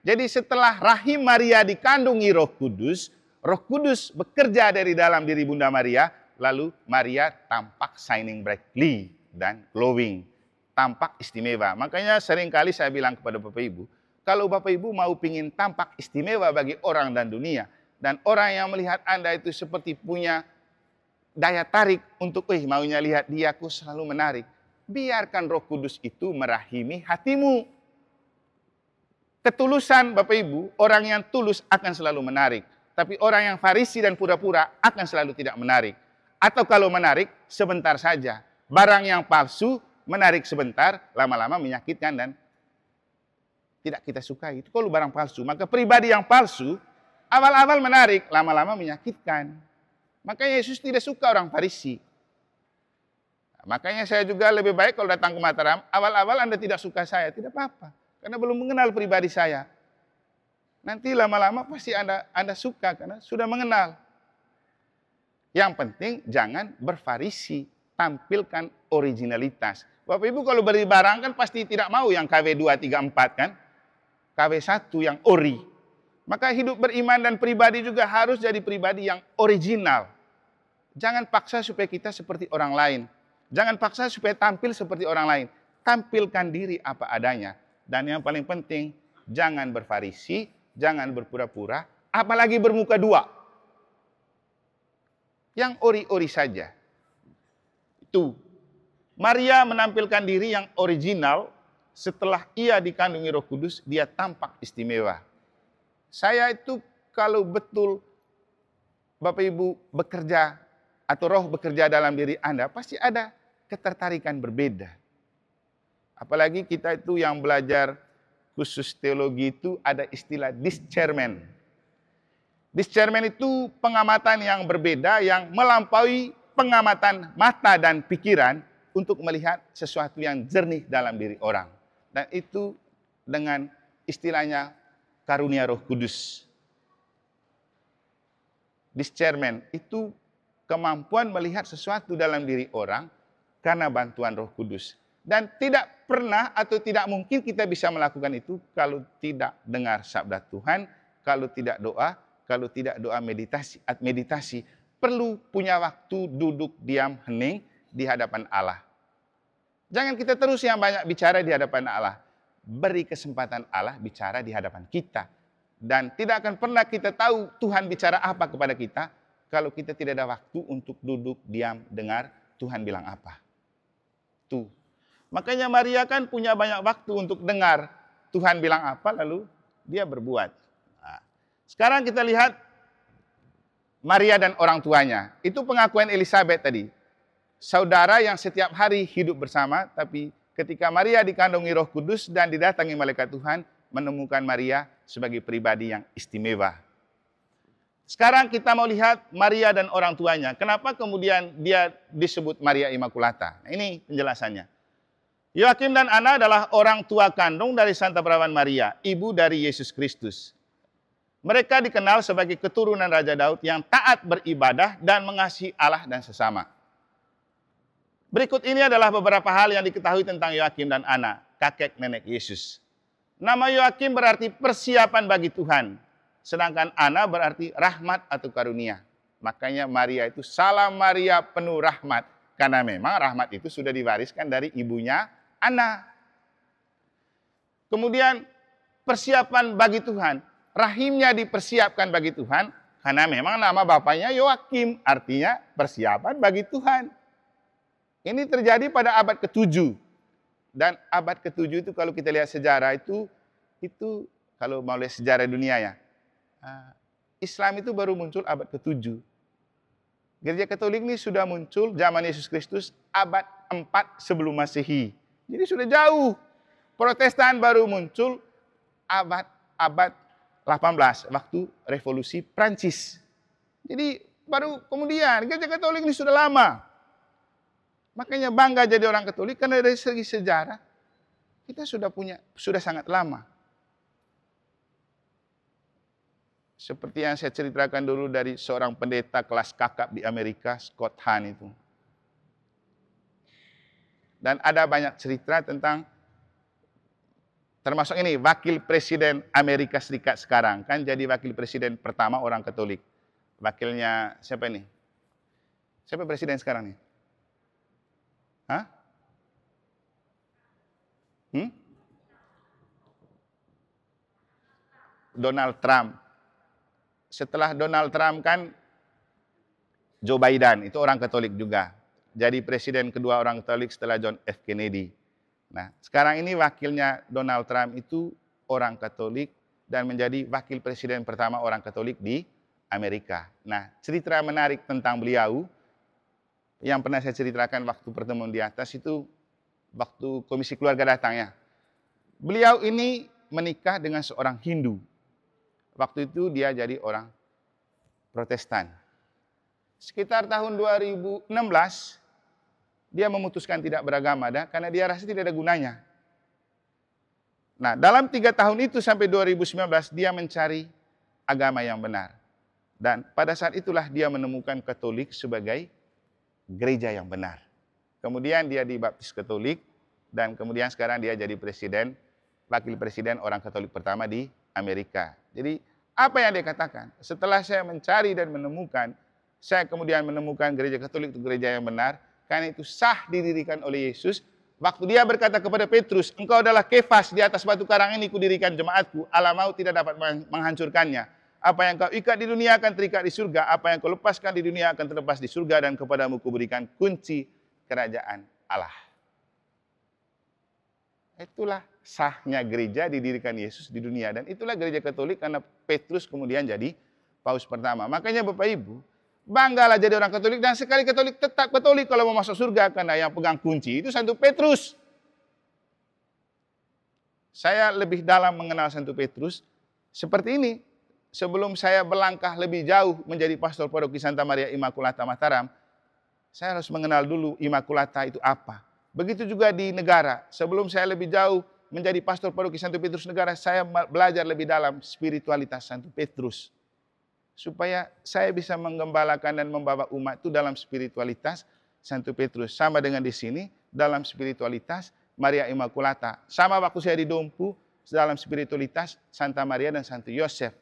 Jadi setelah rahim Maria dikandungi Roh Kudus bekerja dari dalam diri Bunda Maria, lalu Maria tampak shining brightly dan glowing. Tampak istimewa. Makanya seringkali saya bilang kepada Bapak Ibu, kalau Bapak Ibu mau pingin tampak istimewa bagi orang dan dunia, dan orang yang melihat Anda itu seperti punya daya tarik untuk, maunya lihat dia, aku selalu menarik. Biarkan Roh Kudus itu merahimi hatimu. Ketulusan Bapak Ibu, orang yang tulus akan selalu menarik. Tapi orang yang farisi dan pura-pura akan selalu tidak menarik. Atau kalau menarik, sebentar saja. Barang yang palsu, menarik sebentar, lama-lama menyakitkan dan tidak kita sukai. Itu kalau barang palsu. Maka pribadi yang palsu, awal-awal menarik, lama-lama menyakitkan. Makanya Yesus tidak suka orang Farisi. Makanya saya juga lebih baik kalau datang ke Mataram, awal-awal Anda tidak suka saya, tidak apa-apa. Karena belum mengenal pribadi saya. Nanti lama-lama pasti Anda suka karena sudah mengenal. Yang penting jangan berfarisi, tampilkan originalitas. Bapak Ibu kalau beli barang kan pasti tidak mau yang KW 2, 3, 4 kan. KW 1 yang ori. Maka hidup beriman dan pribadi juga harus jadi pribadi yang original. Jangan paksa supaya kita seperti orang lain. Jangan paksa supaya tampil seperti orang lain. Tampilkan diri apa adanya. Dan yang paling penting, jangan berfarisi, jangan berpura-pura, apalagi bermuka dua. Yang ori-ori saja. Itu. Maria menampilkan diri yang original, setelah ia dikandungi Roh Kudus, dia tampak istimewa. Saya itu kalau betul Bapak Ibu bekerja atau roh bekerja dalam diri Anda, pasti ada ketertarikan berbeda. Apalagi kita itu yang belajar khusus teologi itu ada istilah discernment. Discernment itu pengamatan yang berbeda yang melampaui pengamatan mata dan pikiran untuk melihat sesuatu yang jernih dalam diri orang. Dan itu dengan istilahnya karunia Roh Kudus. Discernment itu kemampuan melihat sesuatu dalam diri orang karena bantuan Roh Kudus. Dan tidak pernah atau tidak mungkin kita bisa melakukan itu kalau tidak dengar sabda Tuhan, kalau tidak doa meditasi, perlu punya waktu duduk diam hening di hadapan Allah. Jangan kita terus yang banyak bicara di hadapan Allah. Beri kesempatan Allah bicara di hadapan kita. Dan tidak akan pernah kita tahu Tuhan bicara apa kepada kita kalau kita tidak ada waktu untuk duduk diam dengar Tuhan bilang apa. Tuh. Makanya Maria kan punya banyak waktu untuk dengar Tuhan bilang apa lalu dia berbuat. Nah, sekarang kita lihat Maria dan orang tuanya. Itu pengakuan Elizabeth tadi. Saudara yang setiap hari hidup bersama, tapi ketika Maria dikandungi Roh Kudus dan didatangi malaikat Tuhan, menemukan Maria sebagai pribadi yang istimewa. Sekarang kita mau lihat Maria dan orang tuanya. Kenapa kemudian dia disebut Maria Immaculata? Nah, ini penjelasannya. Yoakim dan Anna adalah orang tua kandung dari Santa Perawan Maria, ibu dari Yesus Kristus. Mereka dikenal sebagai keturunan Raja Daud yang taat beribadah dan mengasihi Allah dan sesama. Berikut ini adalah beberapa hal yang diketahui tentang Yoakim dan Anna, kakek nenek Yesus. Nama Yoakim berarti persiapan bagi Tuhan. Sedangkan Anna berarti rahmat atau karunia. Makanya Maria itu salam Maria penuh rahmat. Karena memang rahmat itu sudah diwariskan dari ibunya Anna. Kemudian persiapan bagi Tuhan. Rahimnya dipersiapkan bagi Tuhan. Karena memang nama bapaknya Yoakim. Artinya persiapan bagi Tuhan. Ini terjadi pada abad ke-7. Dan abad ke-7 itu kalau kita lihat sejarah itu kalau mau lihat sejarah dunia ya, Islam itu baru muncul abad ke-7. Gereja Katolik ini sudah muncul zaman Yesus Kristus abad 4 sebelum Masehi. Jadi sudah jauh. Protestan baru muncul abad 18 waktu revolusi Prancis. Jadi baru kemudian Gereja Katolik ini sudah lama. Makanya bangga jadi orang Katolik karena dari segi sejarah kita sudah sangat lama. Seperti yang saya ceritakan dulu dari seorang pendeta kelas kakap di Amerika, Scott Hahn itu. Dan ada banyak cerita tentang, termasuk ini, wakil presiden Amerika Serikat sekarang. Kan jadi wakil presiden pertama orang Katolik. Wakilnya siapa ini? Siapa presiden sekarang nih? Hah? Donald Trump. Setelah Donald Trump kan Joe Biden, itu orang Katolik juga. Jadi presiden kedua orang Katolik setelah John F. Kennedy. Nah, sekarang ini wakilnya Donald Trump itu orang Katolik dan menjadi wakil presiden pertama orang Katolik di Amerika. Nah, cerita menarik tentang beliau yang pernah saya ceritakan waktu pertemuan di atas itu waktu komisi keluarga datang ya. Beliau ini menikah dengan seorang Hindu. Waktu itu dia jadi orang Protestan. Sekitar tahun 2016 dia memutuskan tidak beragama karena dia rasa tidak ada gunanya. Nah, dalam 3 tahun itu sampai 2019 dia mencari agama yang benar. Dan pada saat itulah dia menemukan Katolik sebagai gereja yang benar. Kemudian dia dibaptis Katolik dan kemudian sekarang dia jadi wakil presiden orang Katolik pertama di Amerika. Jadi apa yang dia katakan? Setelah saya mencari dan menemukan, saya kemudian menemukan gereja Katolik itu gereja yang benar, karena itu sah didirikan oleh Yesus. Waktu dia berkata kepada Petrus, engkau adalah Kefas, di atas batu karang ini kudirikan jemaatku, Allah maut tidak dapat menghancurkannya. Apa yang kau ikat di dunia akan terikat di surga, apa yang kau lepaskan di dunia akan terlepas di surga, dan kepadamu kuberikan kunci kerajaan Allah. Itulah sahnya gereja didirikan Yesus di dunia. Dan itulah gereja Katolik karena Petrus kemudian jadi paus pertama. Makanya Bapak Ibu, Banggalah jadi orang Katolik, dan sekali Katolik tetap Katolik kalau mau masuk surga, karena yang pegang kunci itu Santo Petrus. Saya lebih dalam mengenal Santo Petrus seperti ini. Sebelum saya berlangkah lebih jauh menjadi pastor paroki Santa Maria Immaculata Mataram, saya harus mengenal dulu Immaculata itu apa. Begitu juga di negara. Sebelum saya lebih jauh menjadi pastor paroki Santo Petrus negara, saya belajar lebih dalam spiritualitas Santo Petrus. Supaya saya bisa menggembalakan dan membawa umat itu dalam spiritualitas Santo Petrus. Sama dengan di sini, dalam spiritualitas Maria Immaculata. Sama waktu saya di Dompu, dalam spiritualitas Santa Maria dan Santo Yosef.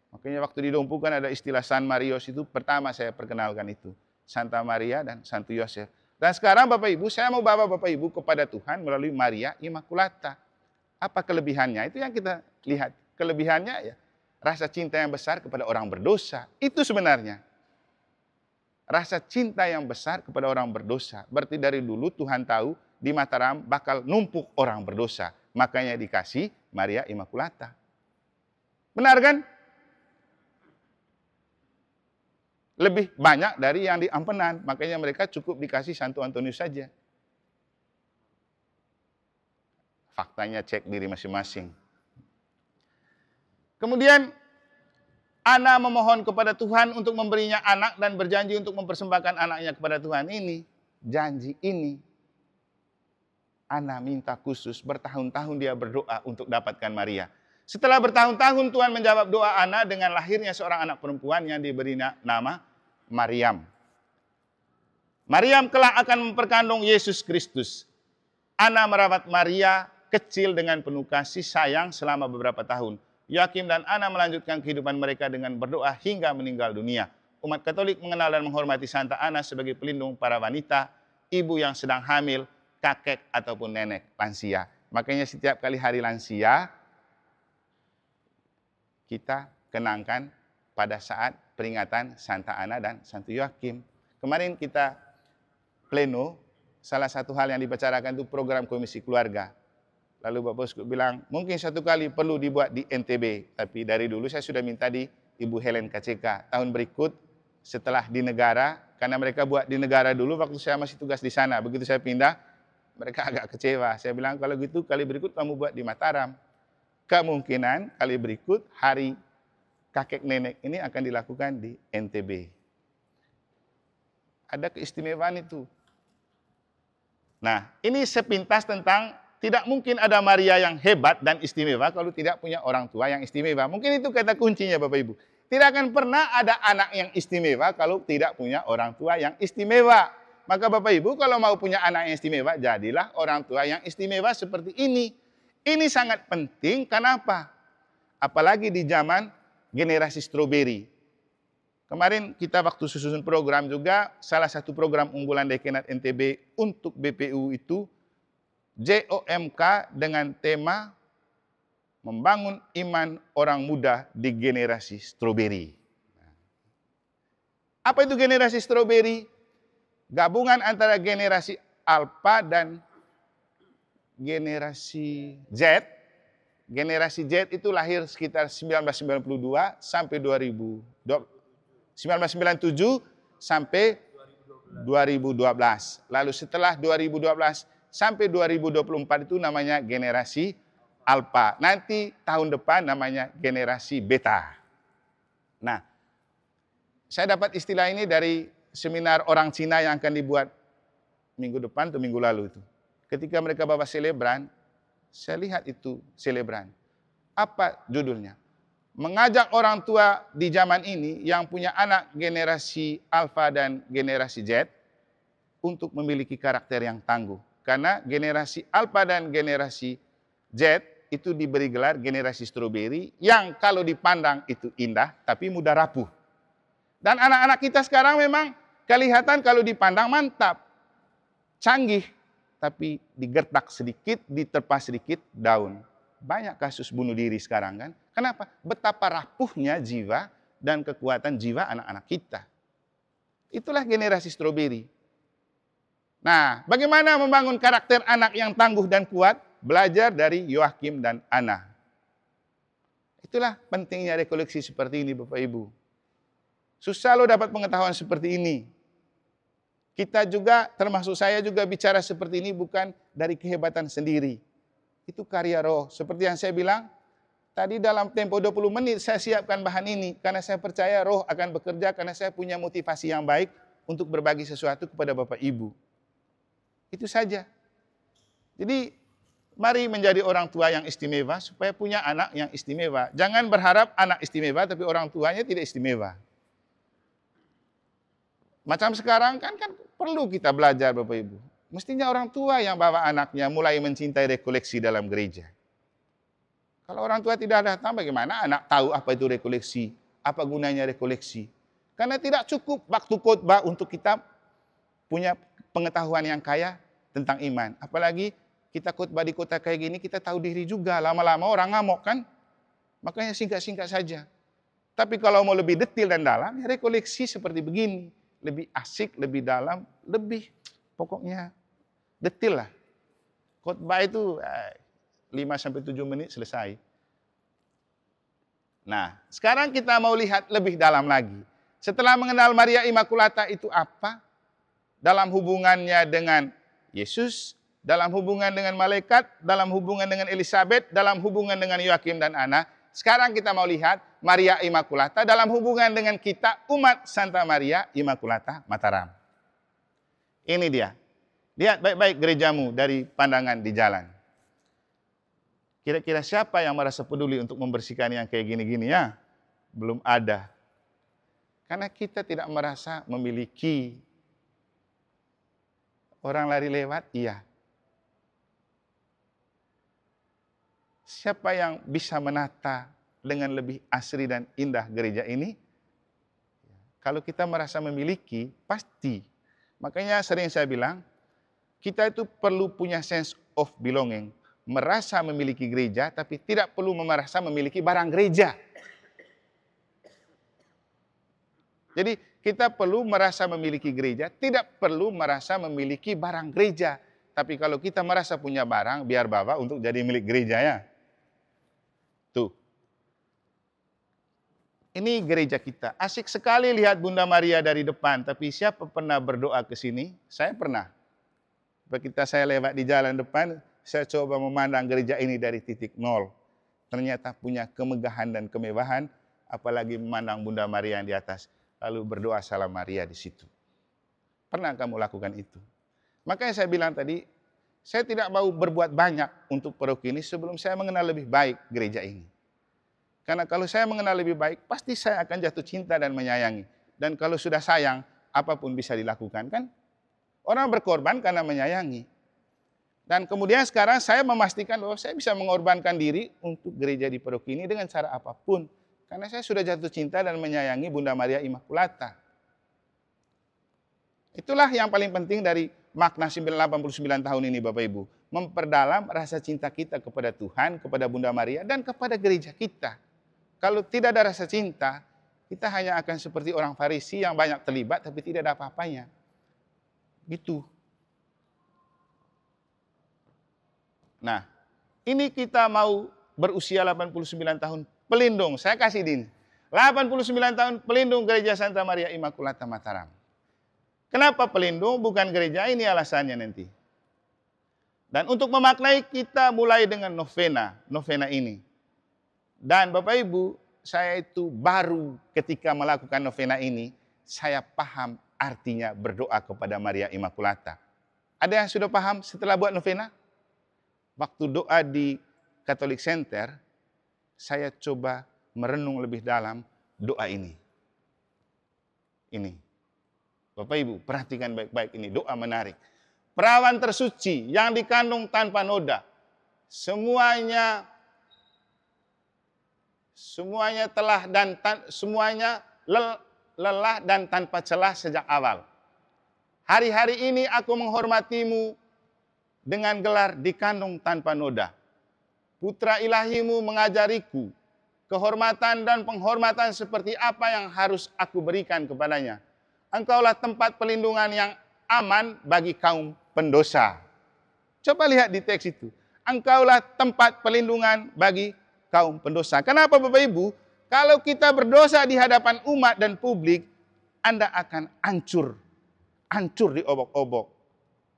Makanya waktu di Dompu kan ada istilah San Marios, itu pertama saya perkenalkan itu. Santa Maria dan Santo Yosef. Dan sekarang Bapak Ibu, saya mau bawa Bapak Ibu kepada Tuhan melalui Maria Immaculata. Apa kelebihannya? Itu yang kita lihat. Kelebihannya ya, rasa cinta yang besar kepada orang berdosa. Itu sebenarnya. Rasa cinta yang besar kepada orang berdosa. Berarti dari dulu Tuhan tahu di Mataram bakal numpuk orang berdosa. Makanya dikasih Maria Immaculata. Benar kan? Lebih banyak dari yang di Ampenan. Makanya mereka cukup dikasih Santo Antonius saja. Faktanya cek diri masing-masing. Kemudian Ana memohon kepada Tuhan untuk memberinya anak dan berjanji untuk mempersembahkan anaknya kepada Tuhan. Ini, janji ini. Ana minta khusus, bertahun-tahun dia berdoa untuk dapatkan Maria. Setelah bertahun-tahun Tuhan menjawab doa Ana dengan lahirnya seorang anak perempuan yang diberi nama Maryam. Maryam kelak akan memperkandung Yesus Kristus. Ana merawat Maria kecil dengan penuh kasih sayang selama beberapa tahun. Yoakim dan Ana melanjutkan kehidupan mereka dengan berdoa hingga meninggal dunia. Umat Katolik mengenal dan menghormati Santa Ana sebagai pelindung para wanita, ibu yang sedang hamil, kakek ataupun nenek lansia. Makanya setiap kali hari lansia, kita kenangkan pada saat peringatan Santa Ana dan Santo Yoakim. Kemarin kita pleno, salah satu hal yang dibicarakan itu program komisi keluarga. Lalu Bapak Uskup bilang, mungkin satu kali perlu dibuat di NTB. Tapi dari dulu saya sudah minta di Ibu Helen KCK. Tahun berikut setelah di negara, karena mereka buat di negara dulu waktu saya masih tugas di sana. Begitu saya pindah, mereka agak kecewa. Saya bilang, kalau gitu kali berikut kamu buat di Mataram. Kemungkinan kali berikut hari kakek nenek ini akan dilakukan di NTB. Ada keistimewaan itu. Nah, ini sepintas tentang tidak mungkin ada Maria yang hebat dan istimewa kalau tidak punya orang tua yang istimewa. Mungkin itu kata kuncinya Bapak Ibu. Tidak akan pernah ada anak yang istimewa kalau tidak punya orang tua yang istimewa. Maka Bapak Ibu kalau mau punya anak yang istimewa, jadilah orang tua yang istimewa seperti ini. Ini sangat penting, kenapa? Apalagi di zaman generasi stroberi. Kemarin kita waktu susun program juga, salah satu program unggulan Dekanat NTB untuk BPU itu JOMK dengan tema membangun iman orang muda di generasi stroberi. Apa itu generasi stroberi? Gabungan antara generasi Alpha dan generasi Z. Generasi Z itu lahir sekitar 1992 sampai 1997 sampai 2012. Lalu setelah 2012 sampai 2024 itu namanya generasi Alpha. Nanti tahun depan namanya generasi Beta. Nah, saya dapat istilah ini dari seminar orang Cina yang akan dibuat minggu depan atau minggu lalu itu. Ketika mereka bawa selebran, saya lihat itu selebran. Apa judulnya? Mengajak orang tua di zaman ini yang punya anak generasi Alpha dan generasi Z untuk memiliki karakter yang tangguh. Karena generasi Alpha dan generasi Z itu diberi gelar generasi stroberi yang kalau dipandang itu indah tapi mudah rapuh. Dan anak-anak kita sekarang memang kelihatan kalau dipandang mantap, canggih, tapi digertak sedikit, diterpa sedikit daun. Banyak kasus bunuh diri sekarang kan. Kenapa? Betapa rapuhnya jiwa dan kekuatan jiwa anak-anak kita. Itulah generasi stroberi. Nah, bagaimana membangun karakter anak yang tangguh dan kuat? Belajar dari Yoakim dan Ana. Itulah pentingnya rekoleksi seperti ini Bapak Ibu. Susah loh dapat pengetahuan seperti ini. Kita juga, termasuk saya juga bicara seperti ini bukan dari kehebatan sendiri. Itu karya roh. Seperti yang saya bilang, tadi dalam tempo 20 menit saya siapkan bahan ini. Karena saya percaya roh akan bekerja, karena saya punya motivasi yang baik untuk berbagi sesuatu kepada Bapak Ibu. Itu saja. Jadi, mari menjadi orang tua yang istimewa supaya punya anak yang istimewa. Jangan berharap anak istimewa tapi orang tuanya tidak istimewa. Macam sekarang kan perlu kita belajar Bapak Ibu. Mestinya orang tua yang bawa anaknya mulai mencintai rekoleksi dalam gereja. Kalau orang tua tidak datang, bagaimana anak tahu apa itu rekoleksi? Apa gunanya rekoleksi? Karena tidak cukup waktu khotbah untuk kita punya pengetahuan yang kaya tentang iman. Apalagi kita khotbah di kota kayak gini, kita tahu diri juga. Lama-lama orang ngamuk kan? Makanya singkat-singkat saja. Tapi kalau mau lebih detail dan dalam, ya rekoleksi seperti begini. Lebih asik, lebih dalam, lebih pokoknya detail lah. Khotbah itu 5-7 menit selesai. Nah, sekarang kita mau lihat lebih dalam lagi. Setelah mengenal Maria Immaculata itu apa? Dalam hubungannya dengan Yesus, dalam hubungan dengan malaikat, dalam hubungan dengan Elizabeth, dalam hubungan dengan Yoakim dan Ana. Sekarang kita mau lihat Maria Immaculata dalam hubungan dengan kita umat Santa Maria Immaculata Mataram. Ini dia. Lihat baik-baik gerejamu dari pandangan di jalan. Kira-kira siapa yang merasa peduli untuk membersihkan yang kayak gini-gini ya? Belum ada. Karena kita tidak merasa memiliki. Orang lari lewat, iya. Siapa yang bisa menata dengan lebih asri dan indah gereja ini? Kalau kita merasa memiliki, pasti. Makanya sering saya bilang, kita itu perlu punya sense of belonging. Merasa memiliki gereja, tapi tidak perlu merasa memiliki barang gereja. Jadi kita perlu merasa memiliki gereja, tidak perlu merasa memiliki barang gereja. Tapi kalau kita merasa punya barang, biar bawa untuk jadi milik gereja ya. Tuh. Ini gereja kita. Asik sekali lihat Bunda Maria dari depan. Tapi siapa pernah berdoa ke sini? Saya pernah. Begitu saya lewat di jalan depan, saya coba memandang gereja ini dari titik nol. Ternyata punya kemegahan dan kemewahan, apalagi memandang Bunda Maria yang di atas. Lalu berdoa Salam Maria di situ. Pernah kamu lakukan itu? Makanya saya bilang tadi, saya tidak mau berbuat banyak untuk paroki ini sebelum saya mengenal lebih baik gereja ini. Karena kalau saya mengenal lebih baik, pasti saya akan jatuh cinta dan menyayangi. Dan kalau sudah sayang, apapun bisa dilakukan kan? Orang berkorban karena menyayangi. Dan kemudian sekarang saya memastikan bahwa saya bisa mengorbankan diri untuk gereja di paroki ini dengan cara apapun. Karena saya sudah jatuh cinta dan menyayangi Bunda Maria Immaculata. Itulah yang paling penting dari makna 89 tahun ini Bapak Ibu. Memperdalam rasa cinta kita kepada Tuhan, kepada Bunda Maria, dan kepada gereja kita. Kalau tidak ada rasa cinta, kita hanya akan seperti orang Farisi yang banyak terlibat tapi tidak ada apa-apanya. Gitu. Nah, ini kita mau berusia 89 tahun pelindung. Saya kasih din. 89 tahun pelindung Gereja Santa Maria Immaculata Mataram. Kenapa pelindung? Bukan gereja, ini alasannya nanti. Dan untuk memaknai kita mulai dengan novena ini. Dan Bapak Ibu, saya itu baru ketika melakukan novena ini, saya paham artinya berdoa kepada Maria Immaculata. Ada yang sudah paham setelah buat novena? Waktu doa di Catholic Center, saya coba merenung lebih dalam doa ini. Ini. Bapak Ibu, perhatikan baik-baik ini, doa menarik. Perawan tersuci yang dikandung tanpa noda, semuanya lelah dan tanpa celah sejak awal. Hari-hari ini aku menghormatimu dengan gelar dikandung tanpa noda. Putra ilahimu mengajariku kehormatan dan penghormatan seperti apa yang harus aku berikan kepadanya. Engkaulah tempat pelindungan yang aman bagi kaum pendosa. Coba lihat di teks itu. Engkaulah tempat pelindungan bagi kaum pendosa. Kenapa Bapak Ibu? Kalau kita berdosa di hadapan umat dan publik, Anda akan hancur di obok-obok.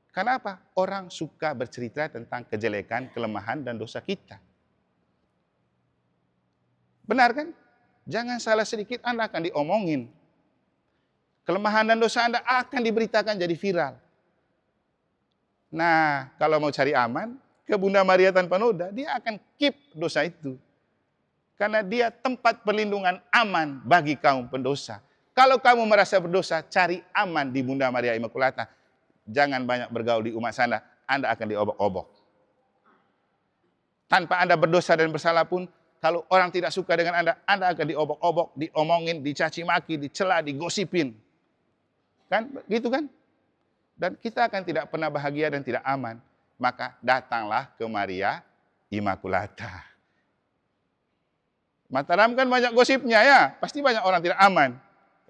Kenapa? Orang suka bercerita tentang kejelekan, kelemahan, dan dosa kita. Benar kan? Jangan salah sedikit Anda akan diomongin. Kelemahan dan dosa Anda akan diberitakan jadi viral. Nah, kalau mau cari aman, ke Bunda Maria tanpa noda, dia akan keep dosa itu. Karena dia tempat perlindungan aman bagi kaum pendosa. Kalau kamu merasa berdosa, cari aman di Bunda Maria Immaculata. Jangan banyak bergaul di umat sana, Anda akan diobok-obok. Tanpa Anda berdosa dan bersalah pun, kalau orang tidak suka dengan Anda akan diobok-obok, diomongin, dicaci maki, dicela, digosipin. Kan? Gitu kan? Dan kita akan tidak pernah bahagia dan tidak aman. Maka datanglah ke Maria Immaculata. Mataram kan banyak gosipnya ya, pasti banyak orang tidak aman.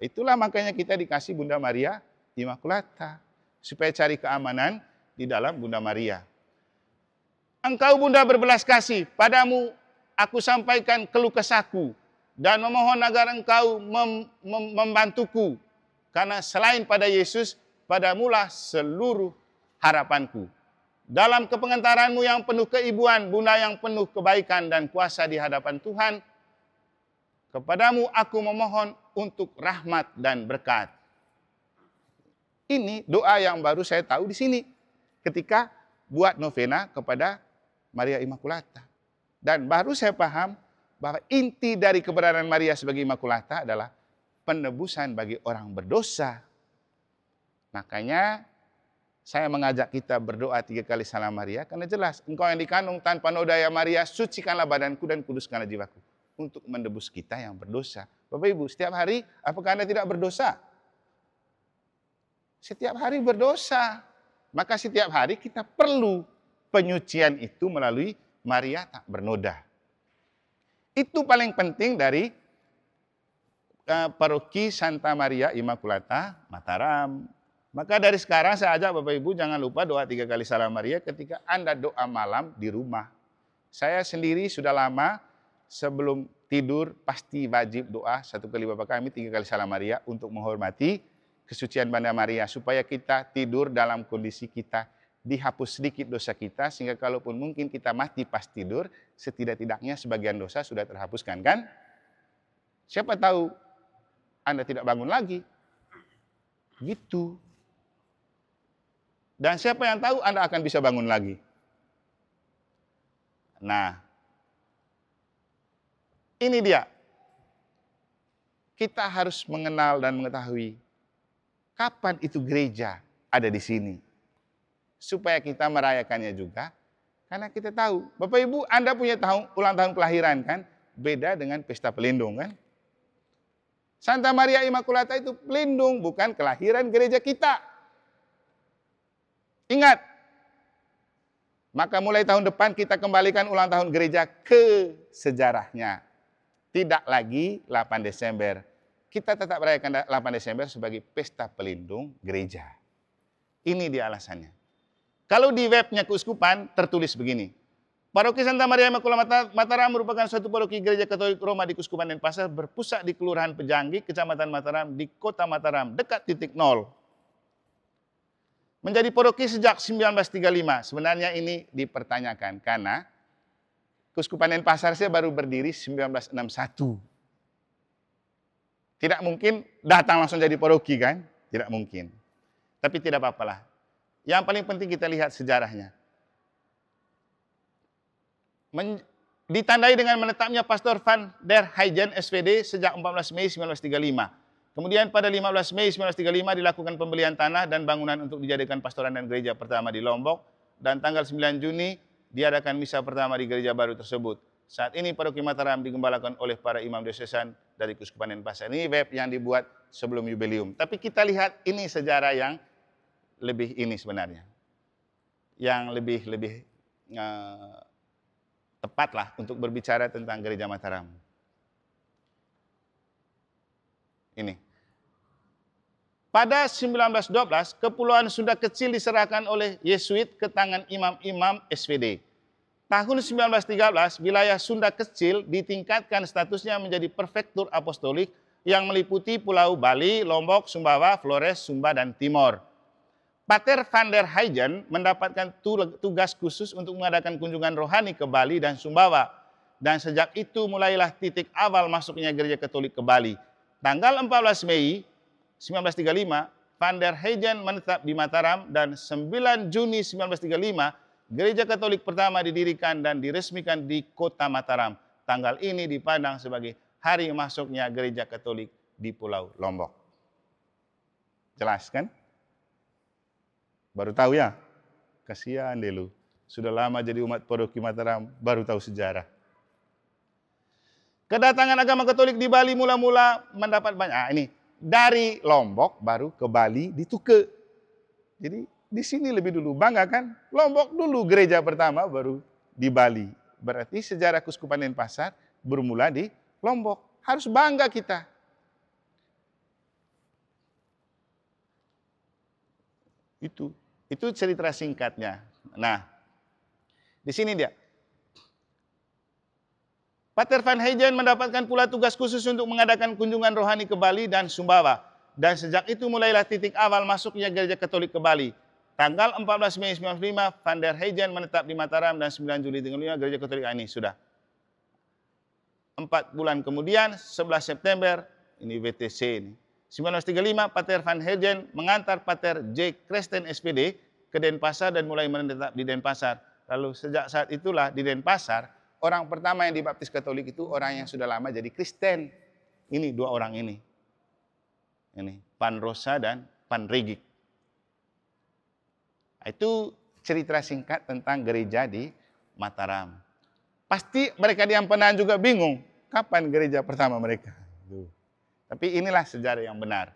Itulah makanya kita dikasih Bunda Maria Immaculata. Supaya cari keamanan di dalam Bunda Maria. Engkau Bunda berbelas kasih, padamu aku sampaikan keluh kesahku dan memohon agar engkau membantuku. Karena selain pada Yesus, padamulah seluruh harapanku. Dalam kepengentaranmu yang penuh keibuan, Bunda yang penuh kebaikan dan kuasa di hadapan Tuhan, kepadamu aku memohon untuk rahmat dan berkat. Ini doa yang baru saya tahu di sini ketika buat novena kepada Maria Immaculata. Dan baru saya paham bahwa inti dari keberadaan Maria sebagai Immaculata adalah penebusan bagi orang berdosa. Makanya saya mengajak kita berdoa 3 kali salam Maria, karena jelas engkau yang dikandung tanpa noda ya Maria, sucikanlah badanku dan kuduskanlah jiwaku. Untuk menebus kita yang berdosa. Bapak Ibu, setiap hari apakah Anda tidak berdosa? Setiap hari berdosa. Maka setiap hari kita perlu penyucian itu melalui Maria tak bernoda. Itu paling penting dari paroki Santa Maria Immaculata Mataram. Maka dari sekarang saya ajak Bapak Ibu jangan lupa doa 3 kali salam Maria ketika Anda doa malam di rumah. Saya sendiri sudah lama sebelum tidur pasti wajib doa 1 kali Bapa Kami, 3 kali salam Maria untuk menghormati kesucian Bunda Maria, supaya kita tidur dalam kondisi kita dihapus sedikit dosa kita, sehingga kalaupun mungkin kita mati pas tidur, setidak-tidaknya sebagian dosa sudah terhapuskan kan? Siapa tahu Anda tidak bangun lagi. Gitu. Dan siapa yang tahu Anda akan bisa bangun lagi. Nah, ini dia. Kita harus mengenal dan mengetahui kapan itu gereja ada di sini. Supaya kita merayakannya juga. Karena kita tahu, Bapak Ibu Anda punya ulang tahun kelahiran kan? Beda dengan pesta pelindung kan? Santa Maria Immaculata itu pelindung, bukan kelahiran gereja kita. Ingat. Maka mulai tahun depan kita kembalikan ulang tahun gereja ke sejarahnya. Tidak lagi 8 Desember. Kita tetap merayakan 8 Desember sebagai pesta pelindung gereja. Ini dia alasannya. Kalau di webnya keuskupan tertulis begini. Paroki Santa Maria Immaculata Mataram merupakan suatu paroki gereja Katolik Roma di Keuskupan Denpasar, berpusat di Kelurahan Pejanggi, Kecamatan Mataram, di Kota Mataram, dekat titik nol. Menjadi paroki sejak 1935. Sebenarnya ini dipertanyakan karena Keuskupan Denpasar saya baru berdiri 1961. Tidak mungkin datang langsung jadi paroki kan? Tidak mungkin. Tapi tidak apa-apalah. Yang paling penting kita lihat sejarahnya. Ditandai dengan menetapnya Pastor Van der Heijen SPD sejak 14 Mei 1935. Kemudian pada 15 Mei 1935 dilakukan pembelian tanah dan bangunan untuk dijadikan pastoran dan gereja pertama di Lombok. Dan tanggal 9 Juni diadakan misa pertama di gereja baru tersebut. Saat ini paroki Mataram digembalakan oleh para imam diosesan dari Keuskupan Denpasar. Ini web yang dibuat sebelum jubileum. Tapi kita lihat ini sejarah yang lebih ini sebenarnya. Yang lebih tepat lah untuk berbicara tentang gereja Mataram. Ini. Pada 1912, Kepulauan Sunda Kecil diserahkan oleh Yesuit ke tangan imam-imam SPD. Tahun 1913, wilayah Sunda kecil ditingkatkan statusnya menjadi prefektur apostolik yang meliputi Pulau Bali, Lombok, Sumbawa, Flores, Sumba, dan Timor. Pater van der Heijden mendapatkan tugas khusus untuk mengadakan kunjungan rohani ke Bali dan Sumbawa. Dan sejak itu mulailah titik awal masuknya gereja Katolik ke Bali. Tanggal 14 Mei 1935, van der Heijden menetap di Mataram dan 9 Juni 1935, gereja Katolik pertama didirikan dan diresmikan di kota Mataram. Tanggal ini dipandang sebagai hari masuknya gereja Katolik di Pulau Lombok. Jelas kan? Baru tahu ya? Kasihan deh lu. Sudah lama jadi umat paroki Mataram, baru tahu sejarah. Kedatangan agama Katolik di Bali mula-mula mendapat banyak. Ini dari Lombok baru ke Bali dituke. Jadi di sini lebih dulu, bangga kan? Lombok dulu gereja pertama, baru di Bali. Berarti sejarah Keuskupan Denpasar bermula di Lombok. Harus bangga kita. Itu cerita singkatnya. Nah, di sini dia. Pater van Heijden mendapatkan pula tugas khusus untuk mengadakan kunjungan rohani ke Bali dan Sumbawa. Dan sejak itu mulailah titik awal masuknya gereja Katolik ke Bali. Tanggal 14 Mei 1995, van der Heijden menetap di Mataram dan 9 Juli 1935 gereja Katolik ini sudah. 4 bulan kemudian, 11 September, ini WTC ini. 1935, Pater van Heijden mengantar Pater J. Christen SPD ke Denpasar dan mulai menetap di Denpasar. Lalu sejak saat itulah di Denpasar, orang pertama yang dibaptis Katolik itu orang yang sudah lama jadi Kristen. Ini dua orang ini. Ini Pan Rosa dan Pan Regik. Itu cerita singkat tentang gereja di Mataram. Pasti mereka di Ampenan juga bingung, kapan gereja pertama mereka. Tapi inilah sejarah yang benar.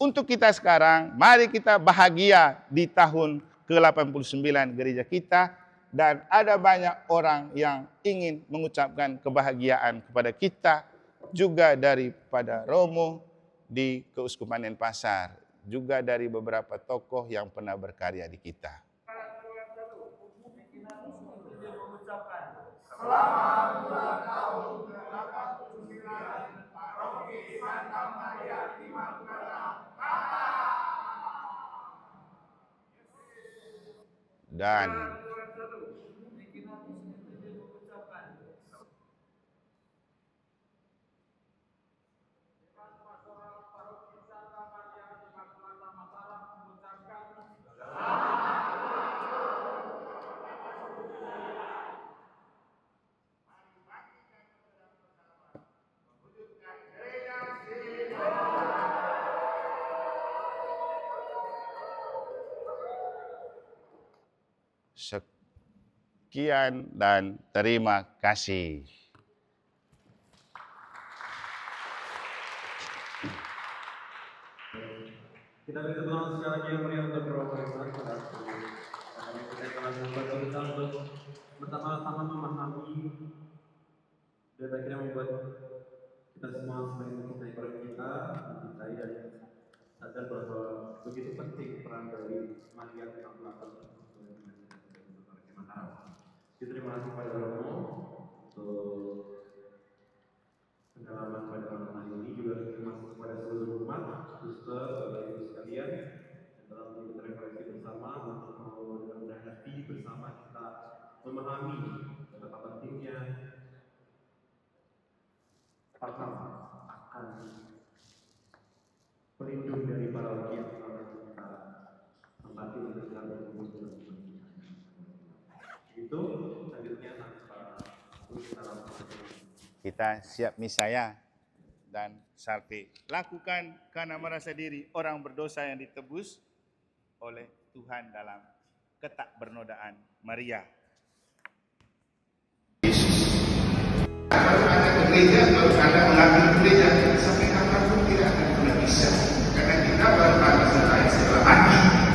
Untuk kita sekarang, mari kita bahagia di tahun ke-89 gereja kita. Dan ada banyak orang yang ingin mengucapkan kebahagiaan kepada kita, juga daripada Romo di Keuskupan Denpasar, juga dari beberapa tokoh yang pernah berkarya di kita. Selamat ulang tahun ke-89 Paroki Santa Maria Immaculata. Dan sekian dan terima kasih. Kita beri tepuk tangan sekali lagi yang meriah untuk Romo Rizal. Kita akan membuat kita untuk bersama-sama memahami dan akhirnya membuat kita semua semakin mencintai Paroki kita, mencintai dan sadar bahwa begitu penting peran dari Maria Immaculata untuk Mataram. Terima kasih kepada Romo untuk pendalaman pada malam ini, juga terima kasih kepada seluruh umat, suster, bapak ibu sekalian, yang telah mengikuti referensi bersama untuk mudah-mudahan hati bersama kita memahami betapa pentingnya pertama akan pelindung dari para wali yang telah kita tempati untuk kita berkumpul. Itu selanjutnya kita siap misaya dan salve. Lakukan karena merasa diri orang berdosa yang ditebus oleh Tuhan dalam ketak bernodaan Maria. Baru ada ke gereja, baru ada mengambil gereja, sampai kapanpun tidak akan pernah bisa. Karena kita baru ada setelah mati.